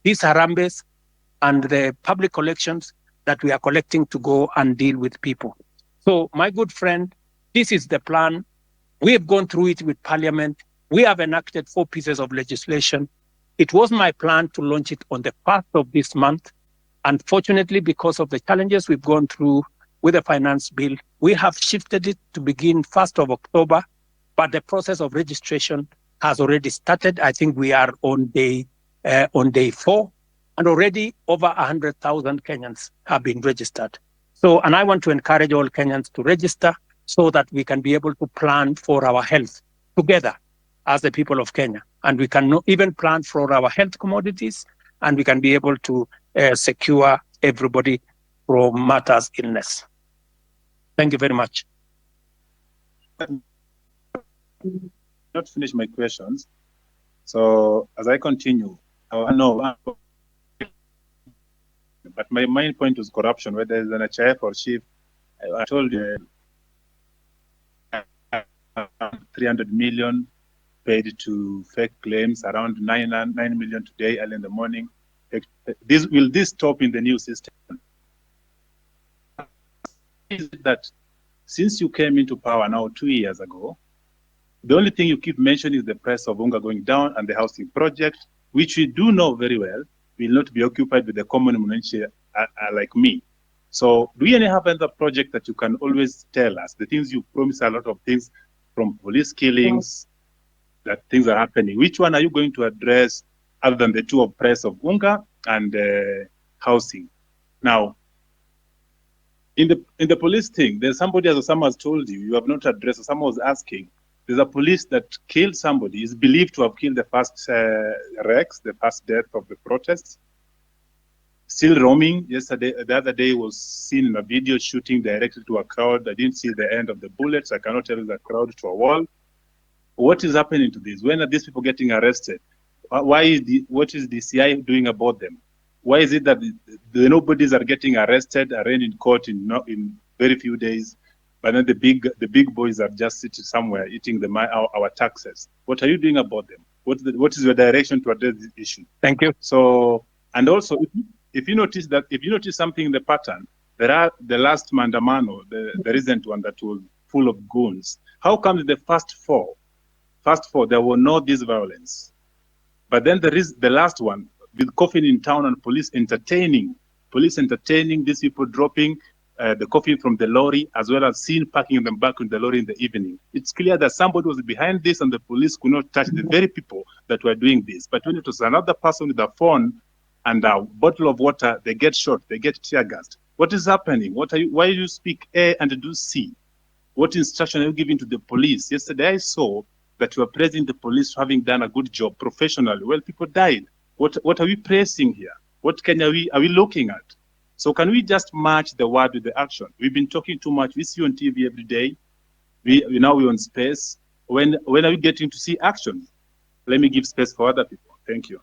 these harambes and the public collections that we are collecting to go and deal with people. So, my good friend, this is the plan. We have gone through it with Parliament. We have enacted 4 pieces of legislation. It was my plan to launch it on the 1st of this month. Unfortunately, because of the challenges we've gone through with the finance bill, we have shifted it to begin 1st of October, but the process of registration has already started. I think we are on day 4, and already over 100,000 Kenyans have been registered. So, and I want to encourage all Kenyans to register so that we can be able to plan for our health together as the people of Kenya. And we can even plan for our health commodities, and we can be able to secure everybody from matters illness. Thank you very much. Not finish my questions. So as I continue, I know, but my main point was corruption, whether it's an HIF or chief. I told you 300 million paid to fake claims, around 9 million today, early in the morning. Will this stop in the new system? Is that since you came into power now 2 years ago, the only thing you keep mentioning is the price of unga going down and the housing project, which we do know very well will not be occupied with the common mwananchi like me. So do you have another project that you can always tell us? The things you promise, a lot of things, from police killings, that things are happening. Which one are you going to address other than the two of price of unga and housing? Now, in the police thing, there's somebody, as someone has told you, you have not addressed, someone was asking, there's a police that killed somebody, is believed to have killed the first Rex, the first death of the protests. Still roaming. Yesterday, the other day was seen in a video shooting directly to a crowd. I didn't see the end of the bullets. I cannot tell the crowd to a wall. What is happening to this? When are these people getting arrested? What is the CI doing about them? Why is it that the nobodies are getting arrested, arraigned in court in very few days, but then the big boys are just sitting somewhere eating our taxes? What are you doing about them? What is your direction to address this issue? Thank you. So, and also, if you notice something in the pattern, there are the last Mandamano, the recent one that was full of goons. How come the first four, there were no this violence, but then there is the last one with coffin in town and police entertaining these people dropping the coffin from the lorry, as well as seen packing them back in the lorry in the evening. It's clear that somebody was behind this, and the police could not touch the very people that were doing this. But when it was another person with a phone and a bottle of water, they get shot, they get tear gassed. What is happening? Why do you speak A and do C? What instruction are you giving to the police? Yesterday I saw that you are praising the police for having done a good job professionally. Well, people died. What are we praising here? What Kenya are we looking at? So can we just match the word with the action? We've been talking too much. We see you on TV every day. Now we're on space. When are we getting to see action? Let me give space for other people. Thank you.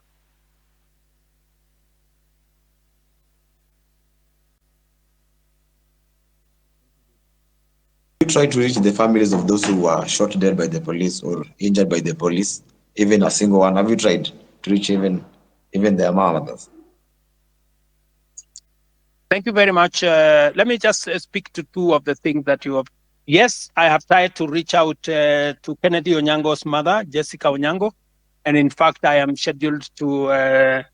You try to reach the families of those who were shot dead by the police or injured by the police, even a single one? Have you tried to reach even their mothers? Thank you very much. Let me just speak to two of the things that you have. Yes, I have tried to reach out to Kennedy Onyango's mother, Jessica Onyango, and in fact, I am scheduled to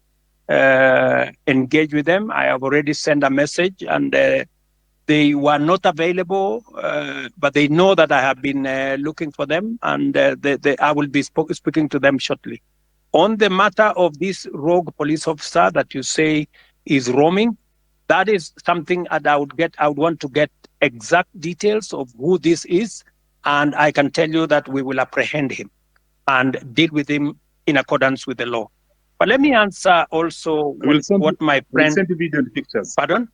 engage with them. I have already sent a message, and they were not available, but they know that I have been looking for them, and I will be speaking to them shortly. On the matter of this rogue police officer that you say is roaming, that is something that I would want to get exact details of who this is, and I can tell you that we will apprehend him and deal with him in accordance with the law. But let me answer also what my friend... We'll send you video and pictures. Pardon?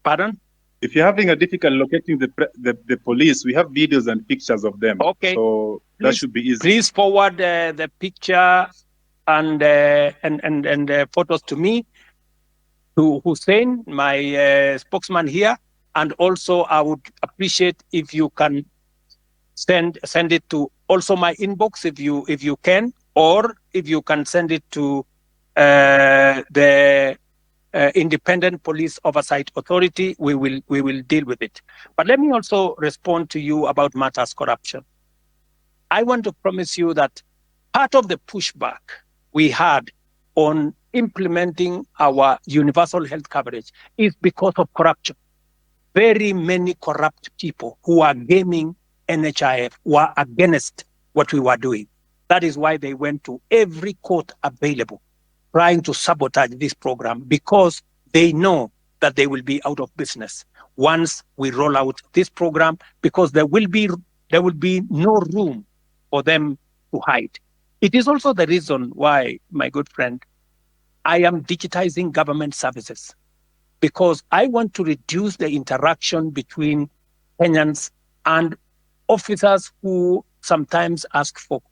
Pardon? If you're having a difficult locating the police, we have videos and pictures of them. Okay. So that should be easy. Please forward the picture and photos to me, to Hussein, my spokesman here, and also I would appreciate if you can send it to also my inbox if you can, or if you can send it to the Independent Police Oversight Authority. We will deal with it. But let me also respond to you about matters corruption. I want to promise you that part of the pushback we had on implementing our universal health coverage is because of corruption. Very many corrupt people who are gaming NHIF were against what we were doing. That is why they went to every court available, trying to sabotage this program, because they know that they will be out of business once we roll out this program, because there will be no room for them to hide. It is also the reason why, my good friend, I am digitizing government services, because I want to reduce the interaction between Kenyans and officers who sometimes ask for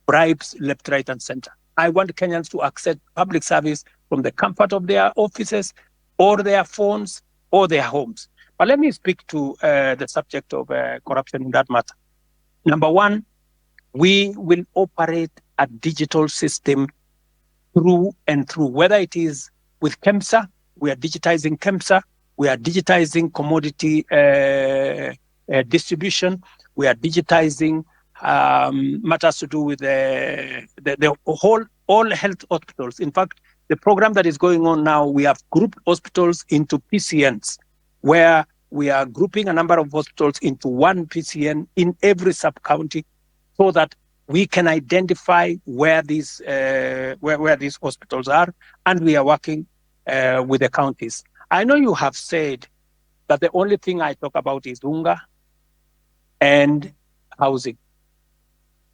bribes left, right, and center. I want Kenyans to access public service from the comfort of their offices or their phones or their homes. But let me speak to the subject of corruption in that matter. Number one, we will operate a digital system through and through, whether it is with KEMSA, we are digitizing KEMSA, we are digitizing commodity distribution, we are digitizing matters to do with the all health hospitals. In fact, the program that is going on now, we have grouped hospitals into PCNs, where we are grouping a number of hospitals into one PCN in every sub-county, so that we can identify where these hospitals are, and we are working with the counties. I know you have said that the only thing I talk about is unga and housing.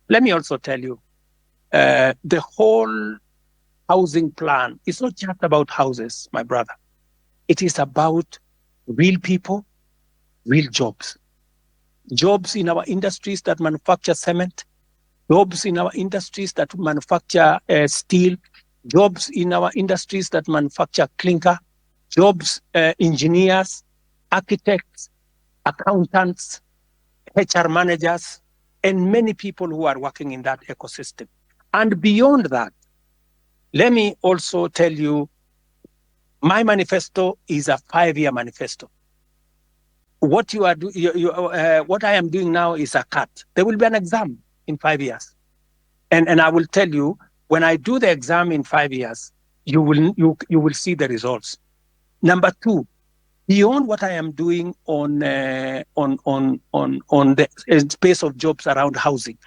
Let me also tell you, the whole housing plan is not just about houses, my brother. It is about real people, real jobs. Jobs in our industries that manufacture cement, jobs in our industries that manufacture steel, jobs in our industries that manufacture clinker, jobs, engineers, architects, accountants, HR managers, and many people who are working in that ecosystem. And beyond that, let me also tell you, my manifesto is a 5-year manifesto. What what I am doing now is a cut. There will be an exam in 5 years. And I will tell you, when I do the exam in 5 years, you will see the results. Number two, beyond what I am doing on the space of jobs around housing,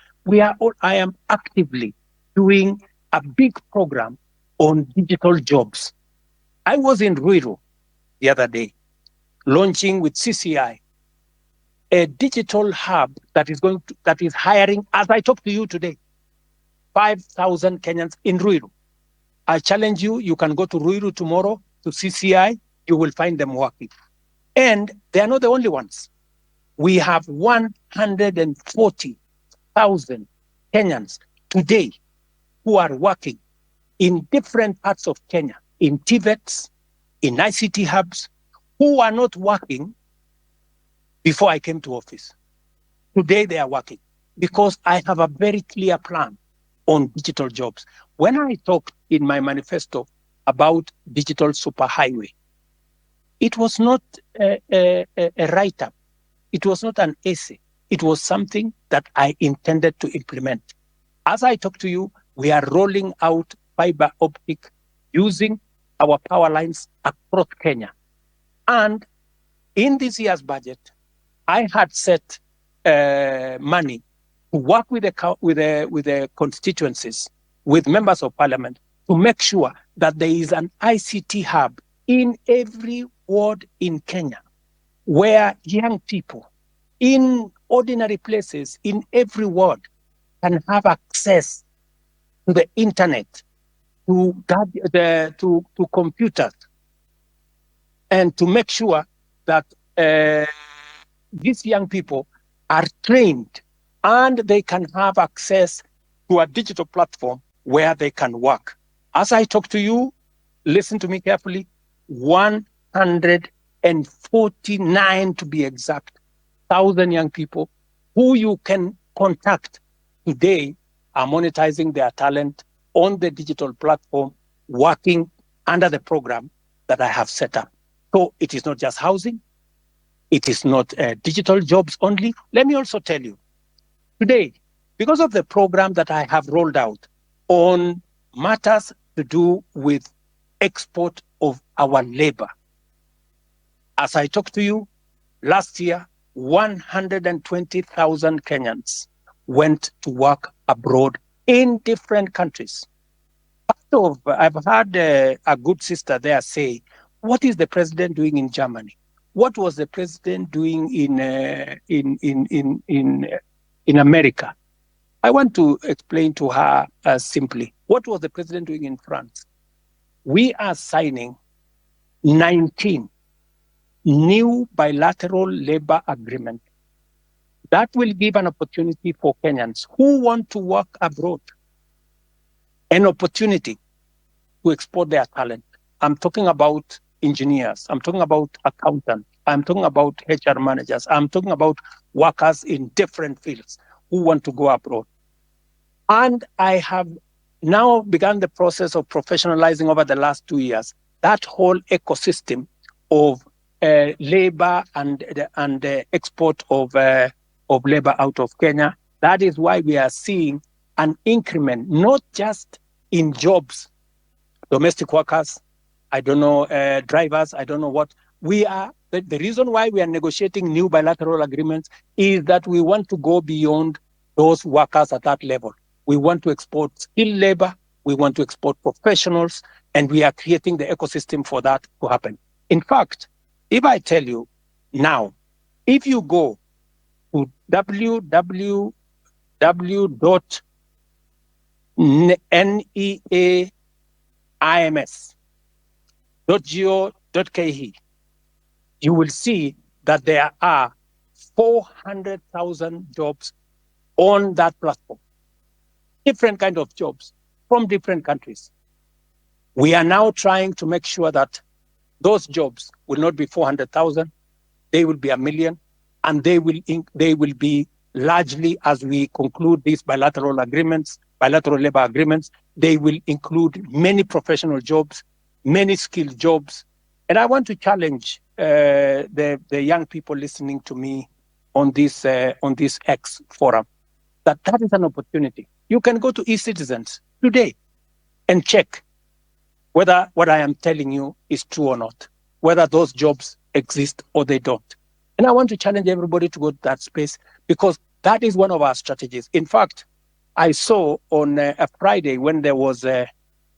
I am actively doing a big program on digital jobs. I was in Ruiru the other day, launching with CCI a digital hub that is hiring, as I talk to you today, 5,000 Kenyans in Ruiru. I challenge you, you can go to Ruiru tomorrow to CCI, you will find them working. And they are not the only ones. We have 140,000 Kenyans today who are working in different parts of Kenya, in TVETs, in ICT hubs, who are not working before I came to office. Today they are working because I have a very clear plan on digital jobs. When I talked in my manifesto about digital superhighway, it was not a write-up. It was not an essay. It was something that I intended to implement. As I talk to you, we are rolling out fiber optic using our power lines across Kenya. And in this year's budget, I had set money to work with the constituencies, with members of parliament, to make sure that there is an ICT hub in every ward in Kenya, where young people in ordinary places in every ward can have access to the internet, to computers, and to make sure that these young people are trained and they can have access to a digital platform where they can work. As I talk to you, listen to me carefully, 149 to be exact, 1,000 young people who you can contact today are monetizing their talent on the digital platform, working under the program that I have set up. So it is not just housing. It is not digital jobs only. Let me also tell you, today, because of the program that I have rolled out on matters to do with export of our labor, as I talk to you, last year, 120,000 Kenyans went to work abroad in different countries. I've heard a good sister there say, what is the president doing in Germany? What was the president doing in America? I want to explain to her simply, what was the president doing in France? We are signing 19 new bilateral labor agreements that will give an opportunity for Kenyans who want to work abroad, an opportunity to export their talent. I'm talking about engineers. I'm talking about accountants. I'm talking about HR managers. I'm talking about workers in different fields who want to go abroad. And I have now begun the process of professionalizing over the last 2 years that whole ecosystem of labor and export of labor out of Kenya. That is why we are seeing an increment, not just in jobs, domestic workers, I don't know, drivers, I don't know what. The reason why we are negotiating new bilateral agreements is that we want to go beyond those workers at that level. We want to export skilled labor, we want to export professionals, and we are creating the ecosystem for that to happen. In fact, if I tell you now, if you go to www.neaims.go.ke, you will see that there are 400,000 jobs on that platform. Different kind of jobs from different countries. We are now trying to make sure that those jobs will not be 400,000, they will be 1 million, and they will be largely, as we conclude these bilateral agreements, bilateral labor agreements, they will include many professional jobs, many skilled jobs. And I want to challenge the young people listening to me on this X forum, that is an opportunity. You can go to eCitizens today and check whether what I am telling you is true or not, whether those jobs exist or they don't. And I want to challenge everybody to go to that space, because that is one of our strategies. In fact, I saw on a Friday when there was a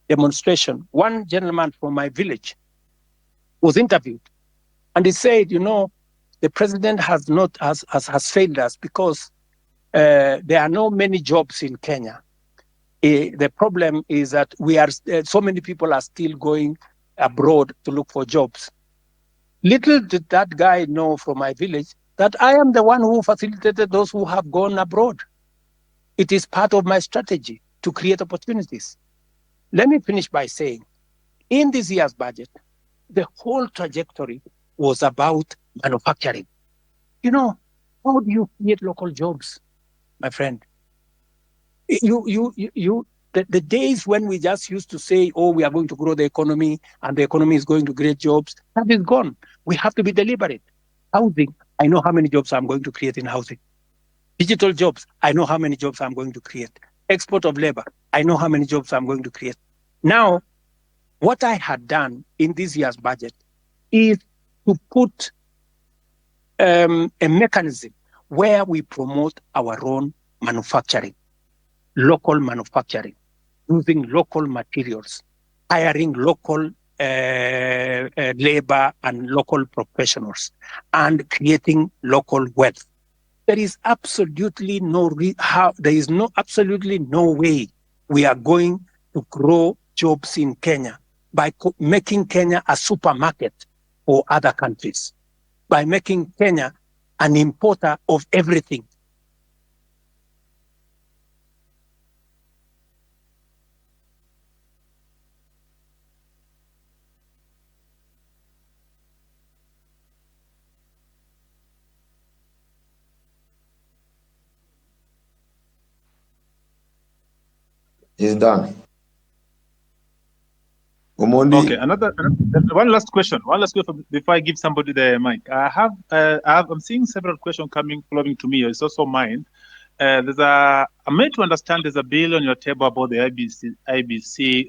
demonstration, one gentleman from my village was interviewed, and he said, the president has failed us because there are not many jobs in Kenya. The problem is that so many people are still going abroad to look for jobs. Little did that guy know from my village that I am the one who facilitated those who have gone abroad. It is part of my strategy to create opportunities. Let me finish by saying, in this year's budget, the whole trajectory was about manufacturing. How do you create local jobs, my friend? The days when we just used to say, we are going to grow the economy and the economy is going to create jobs, that is gone. We have to be deliberate. Housing, I know how many jobs I'm going to create in housing. Digital jobs, I know how many jobs I'm going to create. Export of labor, I know how many jobs I'm going to create. Now, what I had done in this year's budget is to put a mechanism where we promote our own manufacturing, local manufacturing, using local materials, hiring local labor and local professionals, and creating local wealth. There is absolutely absolutely no way we are going to grow jobs in Kenya by making Kenya a supermarket for other countries, by making Kenya an importer of everything. He's done. Omondi. Okay, one last question before I give somebody the mic. I'm seeing several questions flowing to me. It's also mine. I'm made to understand there's a bill on your table about the IBC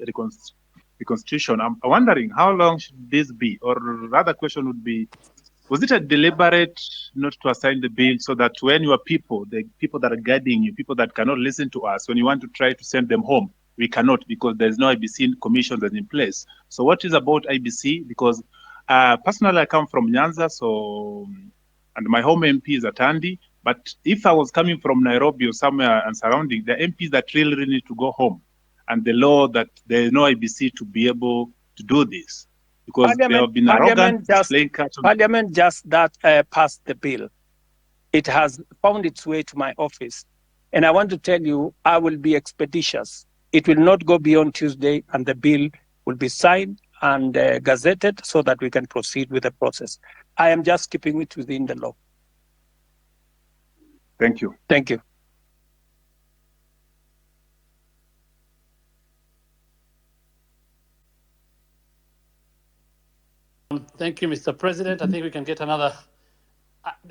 reconstitution. I'm wondering how long should this be, or rather question would be, Was it a deliberate not to assign the bill so that when your people, the people that are guiding you, people that cannot listen to us, when you want to try to send them home, we cannot because there's no IBC commission that's in place. So what is about IBC? Because personally, I come from Nyanza, so and my home MP is at Andy. But if I was coming from Nairobi or somewhere and surrounding, the MPs that really need to go home, and the law that there is no IBC to be able to do this, because they have been arrogant, playing catch on. Parliament just that passed the bill. It has found its way to my office. And I want to tell you, I will be expeditious. It will not go beyond Tuesday, and the bill will be signed and gazetted so that we can proceed with the process. I am just keeping it within the law. Thank you. Thank you. Thank you, Mr. President. I think we can get another.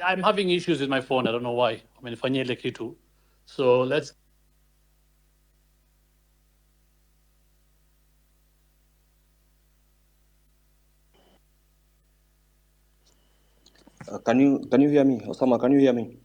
I'm having issues with my phone. I don't know why. Amenifanyia ile kitu. So let's. Can you hear me? Osama, can you hear me?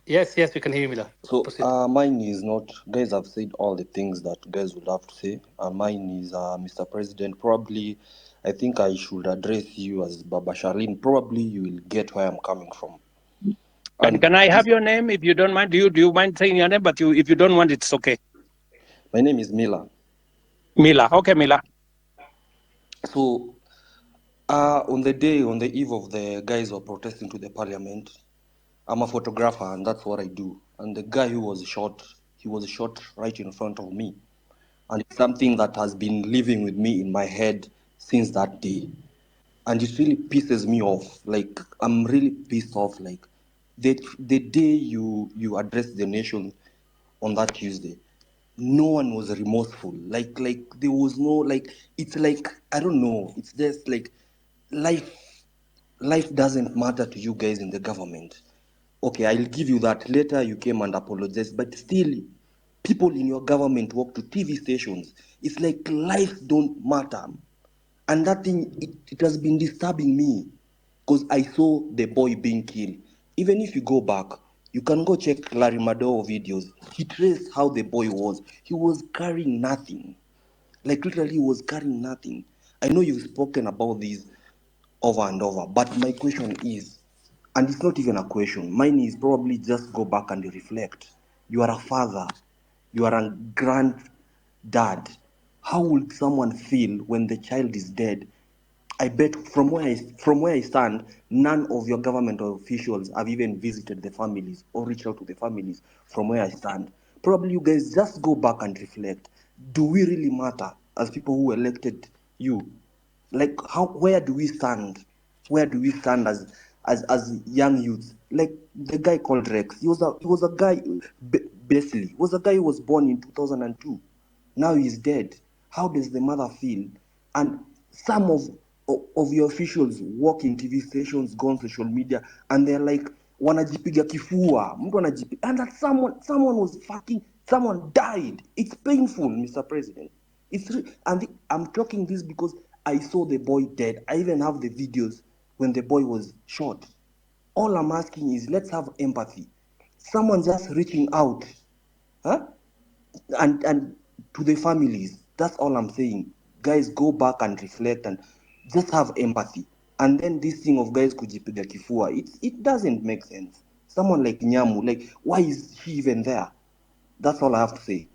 Yes, we can hear you, Mila. So mine is not, guys have said all the things that guys would have to say. Mine is, Mr. President, probably, I think I should address you as Baba Sharlin. Probably you will get where I'm coming from. And can I have your name if you don't mind? Do you mind saying your name? But if you don't want, it's okay. My name is Mila. Mila. Okay, Mila. So on the eve of the guys who are protesting to the parliament, I'm a photographer and that's what I do. And the guy who was shot, he was shot right in front of me. And it's something that has been living with me in my head since that day. And it really pisses me off. Like, I'm really pissed off. Like, the day you address the nation on that Tuesday, no one was remorseful. Like there was no, like, it's like, I don't know. It's just like life doesn't matter to you guys in the government. Okay, I'll give you that. Later you came and apologized, but still, people in your government walk to TV stations. It's like life don't matter. And that thing, it has been disturbing me because I saw the boy being killed. Even if you go back, you can go check Larry Madowo videos. He traced how the boy was. He was carrying nothing. Like literally, he was carrying nothing. I know you've spoken about this over and over, but my question is, and it's not even a question, mine is probably just go back and reflect. You are a father, you are a granddad. How would someone feel when the child is dead? I bet from where I stand, none of your government officials have even visited the families or reached out to the families from where I stand. Probably you guys just go back and reflect. Do we really matter as people who elected you? Like where do we stand? Where do we stand as young youths? Like the guy called Rex, he was a guy, Besley was a guy who was born in 2002. Now he's dead. How does the mother feel? And some of your officials work in TV stations, go on social media, and they're like, wanajipiga kifua, mtu anajipiga, and that someone was fucking, someone died. It's painful, Mr. President. And I'm talking this because I saw the boy dead. I even have the videos when the boy was shot. All I'm asking is, let's have empathy. Someone just reaching out, huh? And to the families. That's all I'm saying. Guys, go back and reflect and just have empathy. And then this thing of guys kujipiga kifua, it doesn't make sense. Someone like Nyamu, like, why is she even there? That's all I have to say.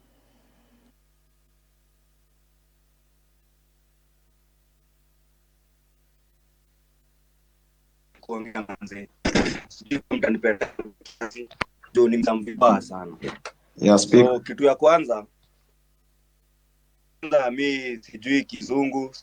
So kitu ya kwanza mi sijui kizungu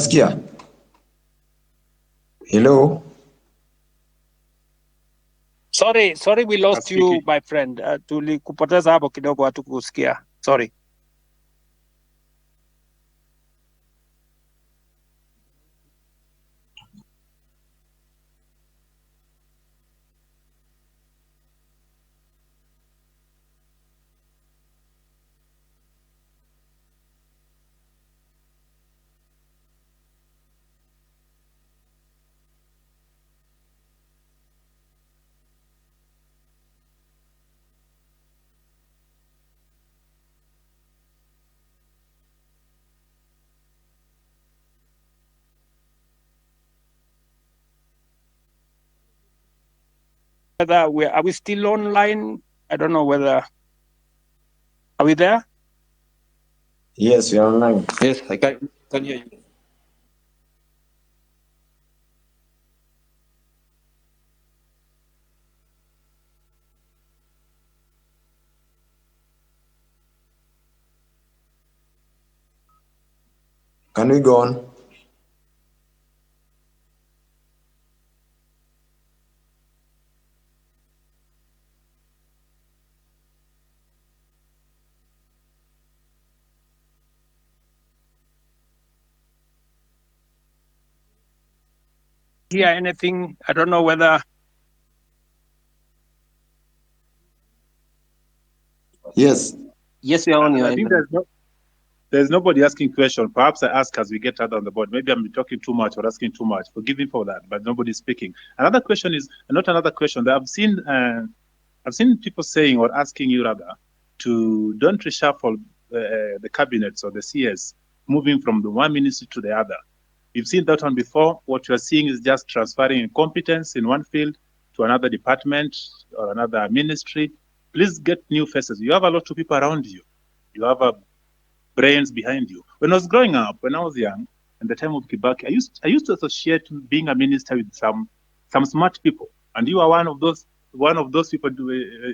Sikia. Hello. Sorry, we lost you, my friend. Tulikupoteza hapo kidogo, hatukusikia. Sorry. Whether are we still online? I don't know whether, are we there? Yes, we are online. Yes, I can hear you. Can we go on? Hear anything? I don't know whether. Yes. Yes, we are on your I think end. there's nobody asking question. Perhaps I ask as we get out on the board. Maybe I'm talking too much or asking too much. Forgive me for that, but nobody's speaking. Another question is not another question that I've seen people saying or asking you rather to don't reshuffle the cabinets or the CS, moving from the one ministry to the other. You've seen that one before. What you're seeing is just transferring competence in one field to another department or another ministry. Please get new faces. You have a lot of people around you. You have brains behind you. When I was growing up, when I was young, in the time of Kibaki, I used to associate being a minister with some smart people, and you are one of those people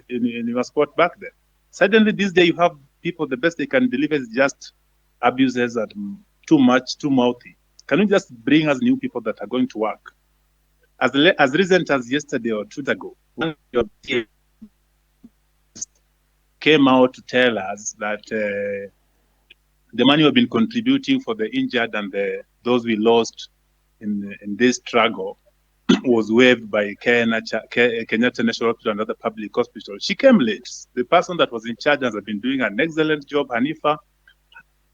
in your sport back then. Suddenly, this day, you have people. The best they can deliver is just abuses and too much, too mouthy. Can you just bring us new people that are going to work? As recent as yesterday or 2 days ago, one of your peers came out to tell us that the money we've been contributing for the injured and those we lost in this struggle was waived by Kenyatta National Hospital and other public hospitals. She came late. The person that was in charge has been doing an excellent job. Hanifa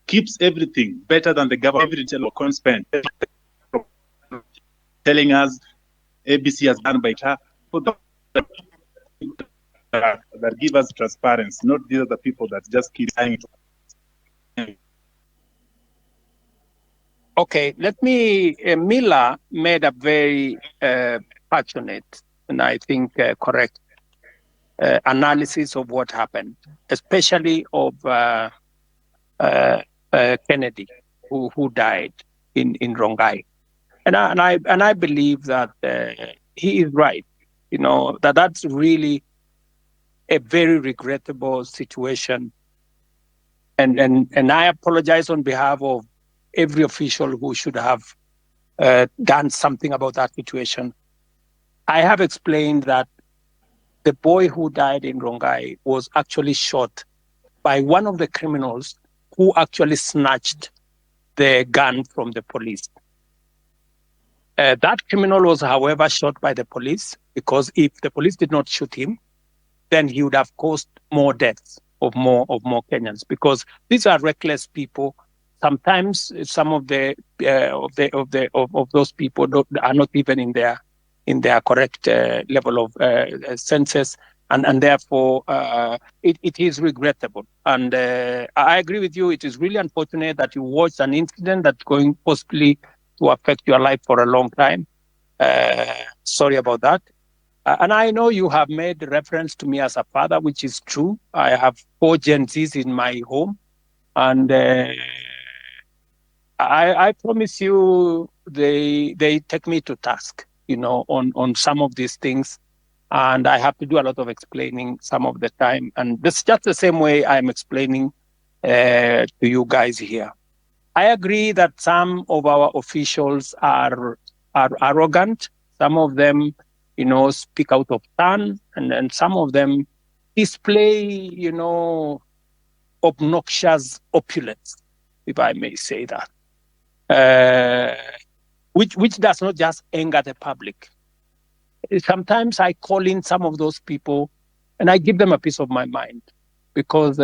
keeps everything better than the government. Every detail spent, telling us ABC has done by her. That give us transparency, not these other people that just keep saying it. Okay, let me, Mila made a very passionate and I think correct analysis of what happened, especially of Kennedy, who died in Rongai. And I believe that he is right, you know, that's really a very regrettable situation. And I apologize on behalf of every official who should have done something about that situation. I have explained that the boy who died in Rongai was actually shot by one of the criminals who actually snatched the gun from the police. That criminal was, however, shot by the police because if the police did not shoot him, then he would have caused more deaths of more Kenyans, because these are reckless people. Sometimes some of those people are not even in their correct level of senses, and therefore it is regrettable. And I agree with you. It is really unfortunate that you watched an incident that's going possibly to affect your life for a long time. Sorry about that. And I know you have made reference to me as a father, which is true. I have 4 GENZs in my home, and I promise you they take me to task, you know, on some of these things, and I have to do a lot of explaining some of the time. And this is just the same way I'm explaining to you guys here. I agree that some of our officials are arrogant. Some of them, you know, speak out of turn, and some of them display, you know, obnoxious opulence, if I may say that, which does not just anger the public. Sometimes I call in some of those people and I give them a piece of my mind, because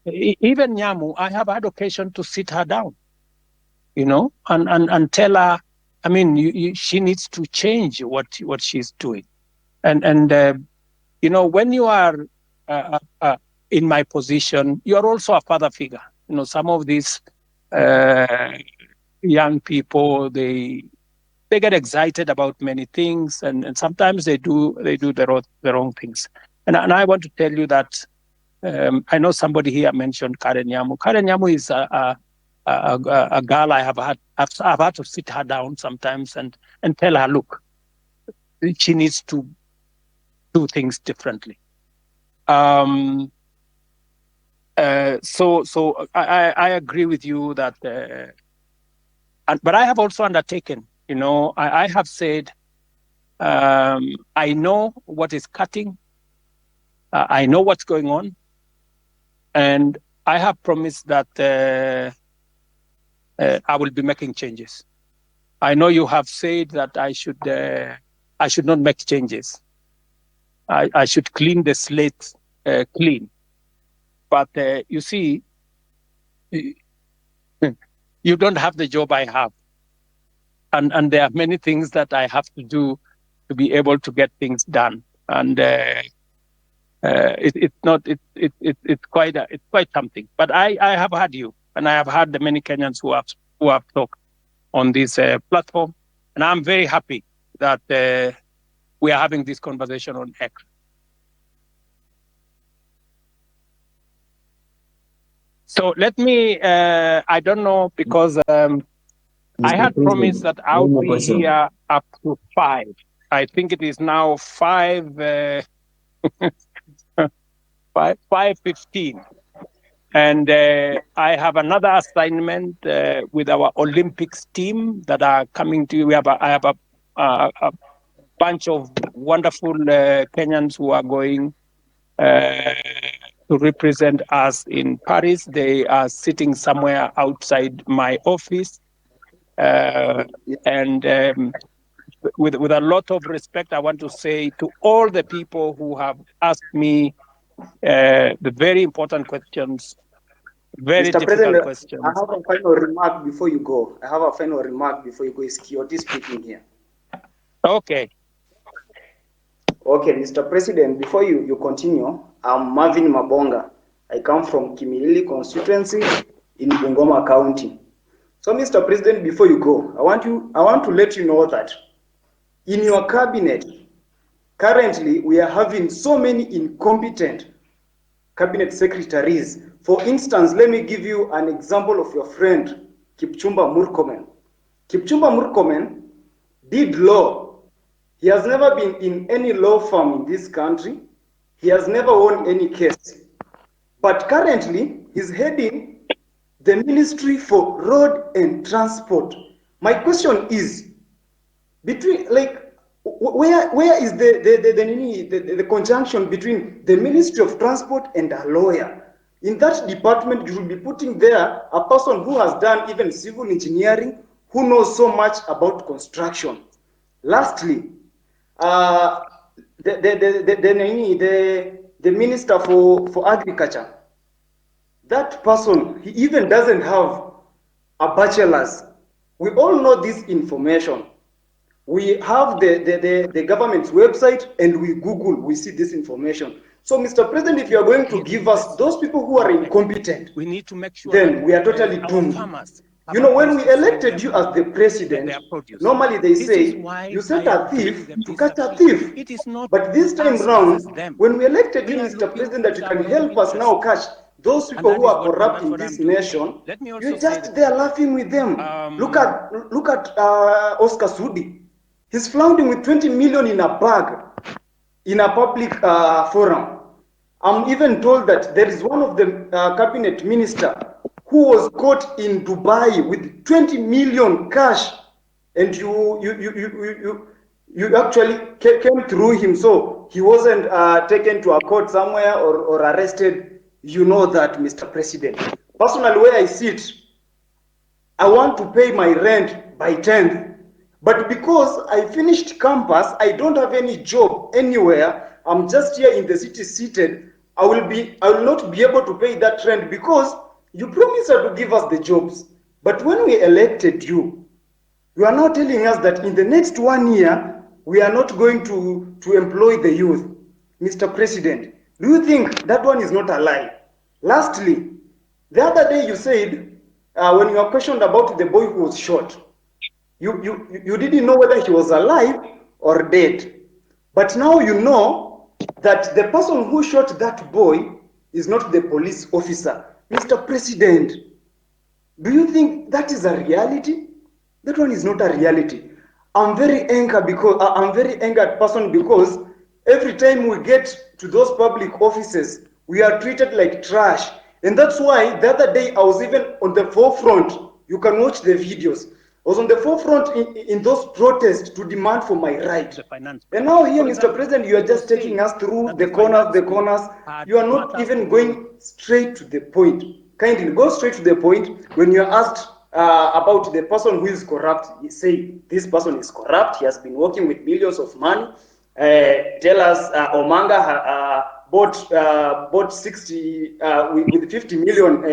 even Nyamu, I have had occasion to sit her down, and tell her, I mean, she needs to change what she's doing. And when you are in my position, you are also a father figure. Some of these young people, they get excited about many things, and sometimes they do the wrong things. And I want to tell you that I know somebody here mentioned Karen Nyamu. Karen Nyamu is a girl I've had to sit her down sometimes and tell her, look, she needs to do things differently. So I agree with you that, but I have also undertaken, I have said, I know what is cutting, I know what's going on, and I have promised that I will be making changes. I know you have said that I should not make changes. I should clean the slate clean. But you see, you don't have the job I have. And there are many things that I have to do to be able to get things done. And it's quite something. But I have had you, and I have had the many Kenyans who have talked on this platform, and I'm very happy that we are having this conversation on X. So let me, I don't know, because I had promised that I would be here up to 5. I think it is now 5:15. And I have another assignment with our Olympics team that are coming to you. I have a bunch of wonderful Kenyans who are going to represent us in Paris. They are sitting somewhere outside my office. And with a lot of respect, I want to say to all the people who have asked me the very important questions, very Mr. difficult President, questions. I have a final remark before you go. Is Kioti speaking here? Okay. Okay, Mr. President, before you continue, I'm Marvin Mabonga. I come from Kimilili constituency in Bungoma County. So, Mr. President, before you go, I want to let you know that in your cabinet, currently we are having so many incompetent cabinet secretaries. For instance, let me give you an example of your friend, Kipchumba Murkomen. Kipchumba Murkomen did law. He has never been in any law firm in this country. He has never won any case. But currently, he's heading the Ministry for Road and Transport. My question is, between, like, where is the conjunction between the Ministry of Transport and a lawyer? In that department, you should be putting there a person who has done even civil engineering, who knows so much about construction. Lastly, the Minister for Agriculture, that person, he even doesn't have a bachelor's. We all know this information. We have the government's website and we Google, we see this information. So, Mr. President, if you are going to give us those people who are incompetent, we need to make sure then we are totally doomed. You know, when we elected you as the president, normally they say, you set a thief to catch a thief. But this time round, when we elected you, Mr. President, that you can help us now catch those people who are corrupting this nation, you're just there laughing with them. Look at Oscar Sudi. He's flaunting with 20 million in a bag in a public forum. I'm even told that there is one of the cabinet minister who was caught in Dubai with 20 million cash, and you actually came through him, so he wasn't taken to a court somewhere or arrested you know that, Mr. President. Personally, where I sit, I want to pay my rent by 10th. But because I finished campus, I don't have any job anywhere. I'm just here in the city seated. I will not be able to pay that rent because you promised to give us the jobs. But when we elected you, you are now telling us that in the next 1 year, we are not going to employ the youth. Mr. President, do you think that one is not a lie? Lastly, the other day you said, when you were questioned about the boy who was shot, you didn't know whether he was alive or dead. But now you know that the person who shot that boy is not the police officer. Mr. President, do you think that is a reality? That one is not a reality. I'm very angered person because every time we get to those public offices, we are treated like trash. And that's why the other day I was even on the forefront. You can watch the videos. I was on the forefront in those protests to demand for my right. And now here, Mr. President, you are just taking us through the corners. You are not even going straight to the point. Kindly go straight to the point. When you are asked about the person who is corrupt, you say this person is corrupt. He has been working with millions of money. Tell us Omanga bought 60 with 50 million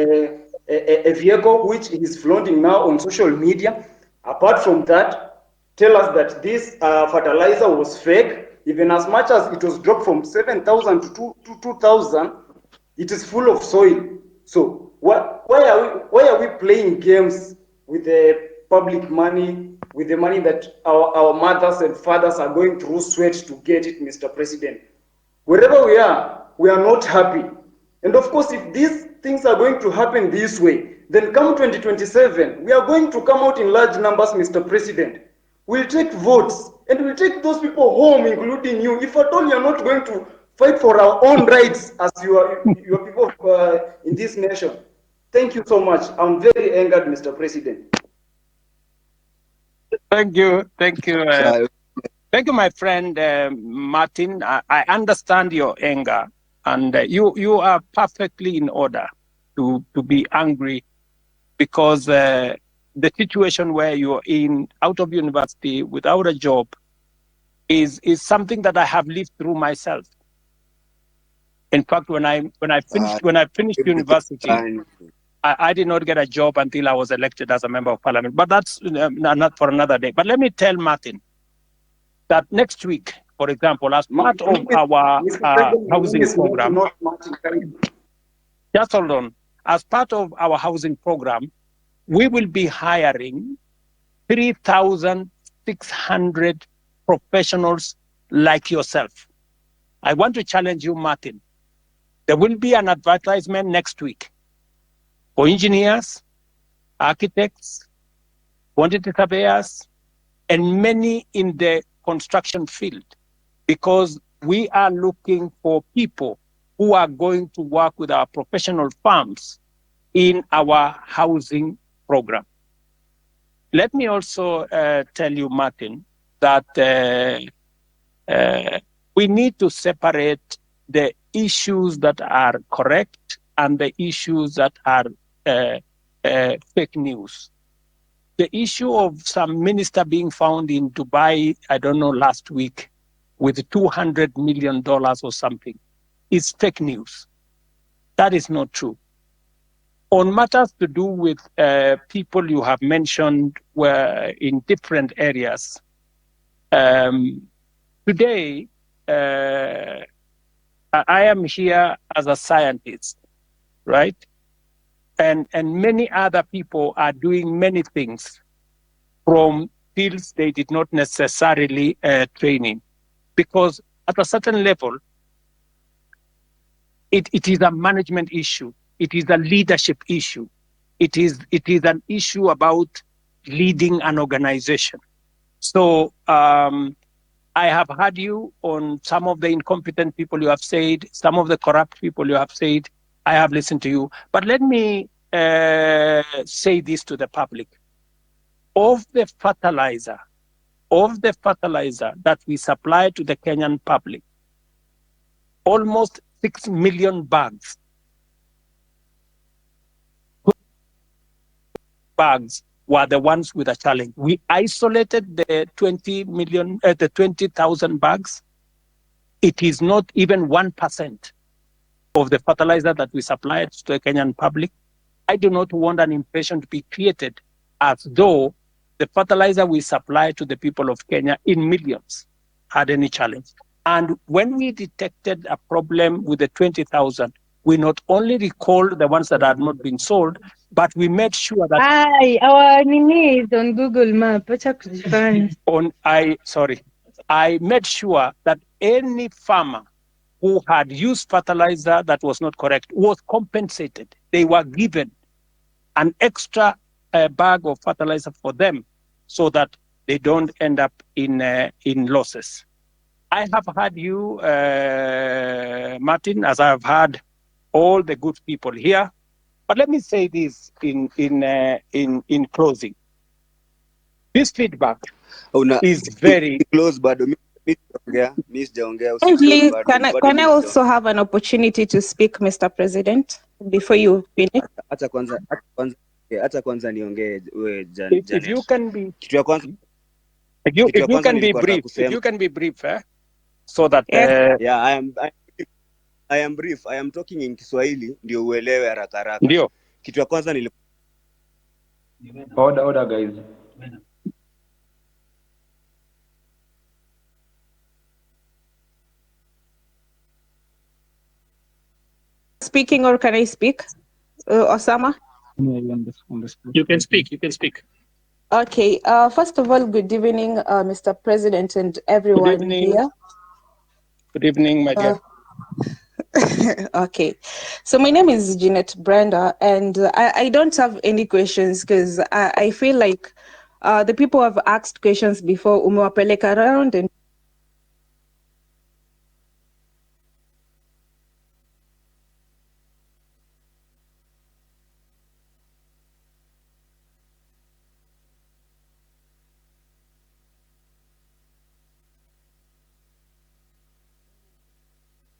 a vehicle which he is flaunting now on social media. Apart from that, tell us that this fertilizer was fake, even as much as it was dropped from 7,000 to 2,000, it is full of soil. So why are we playing games with the public money, with the money that our mothers and fathers are going through sweat to get it, Mr. President? Wherever we are not happy. And of course, if these things are going to happen this way, then come 2027, we are going to come out in large numbers, Mr. President. We'll take votes and we'll take those people home, including you. If at all you're not going to fight for our own rights as your people in this nation. Thank you so much. I'm very angered, Mr. President. Thank you. Thank you, my friend Martin. I understand your anger, and you are perfectly in order to be angry because the situation where you're out of university without a job is something that I have lived through myself. In fact, when I finished university, I did not get a job until I was elected as a member of parliament. But that's not for another day. But let me tell Martin that next week, for example, as part of our housing program, just hold on. As part of our housing program, we will be hiring 3,600 professionals like yourself. I want to challenge you, Martin. There will be an advertisement next week for engineers, architects, quantity surveyors, and many in the construction field, because we are looking for people who are going to work with our professional firms in our housing program. Let me also tell you, Martin, that we need to separate the issues that are correct and the issues that are fake news. The issue of some minister being found in Dubai, I don't know, last week, with $200 million or something, is fake news. That is not true. On matters to do with people you have mentioned were in different areas, today, I am here as a scientist, right? And many other people are doing many things from fields they did not necessarily train in, because at a certain level, it is a management issue. It is a leadership issue. It is an issue about leading an organization. So I have heard you on some of the incompetent people you have said, some of the corrupt people you have said. I have listened to you. But let me say this to the public. Of the fertilizer that we supply to the Kenyan public, almost 6 million bags bags were the ones with a challenge. We isolated the 20,000 bags. It is not even 1% of the fertilizer that we supplied to the Kenyan public. I do not want an impression to be created as though the fertilizer we supply to the people of Kenya in millions had any challenge. And when we detected a problem with the 20,000, we not only recalled the ones that had not been sold, but we made sure that our nini is on Google Map. Acha kujifanya. I made sure that any farmer who had used fertilizer that was not correct was compensated. They were given an extra bag of fertilizer for them so that they don't end up in losses. I have had you, Martin, as I have had all the good people here. But let me say this in closing. This feedback is very close, bado mimi sijaongea. Please, can I also have an opportunity to speak, Mr. President, before you finish? Acha kwanza niongee wewe Janet. If you can be kitu ya kwanza if you can be brief, if you can be brief, so that yeah, I am brief. I am talking in Kiswahili ndio uelewe haraka haraka. Ndio. Kitu ya kwanza Order guys. Speaking, or can I speak, Osama? You can speak. Okay. First of all, good evening, Mr. President and everyone here. Good evening, my dear. Okay. So my name is Jeanette Brenda, and I don't have any questions because I feel like the people have asked questions before, umewapeleka around and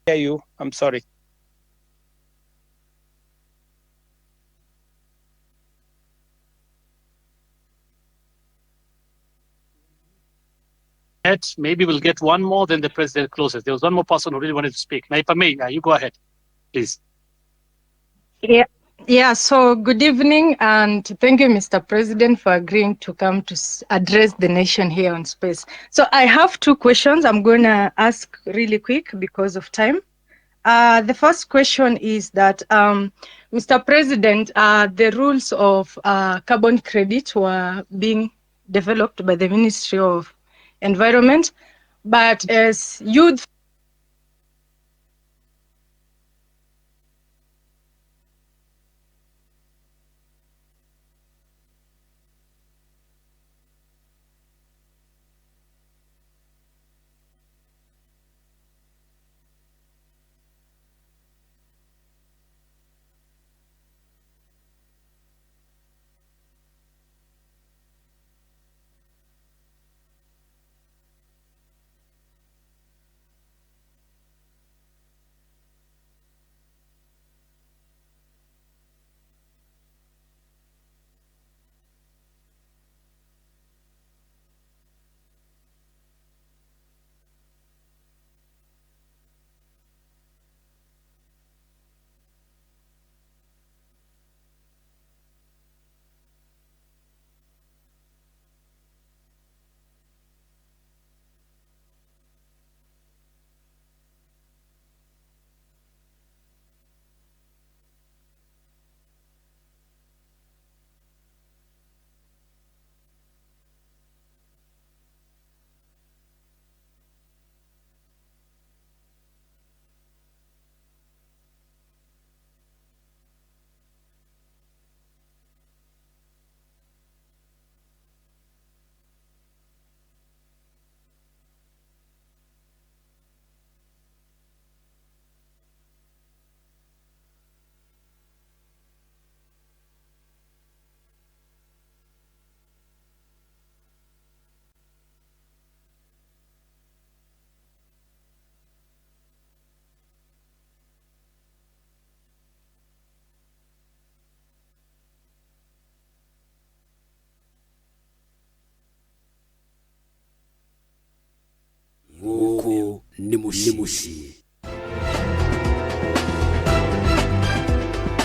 hear you. I'm sorry. Maybe we'll get one more, then the president closes. There was one more person who really wanted to speak. Now, if I may, you go ahead, please. Yeah, so good evening, and thank you, Mr. President, for agreeing to come to address the nation here on space. So I have two questions I'm going to ask really quick because of time. The first question is that, Mr. President, the rules of carbon credit were being developed by the Ministry of Environment, but as youth ni mushi.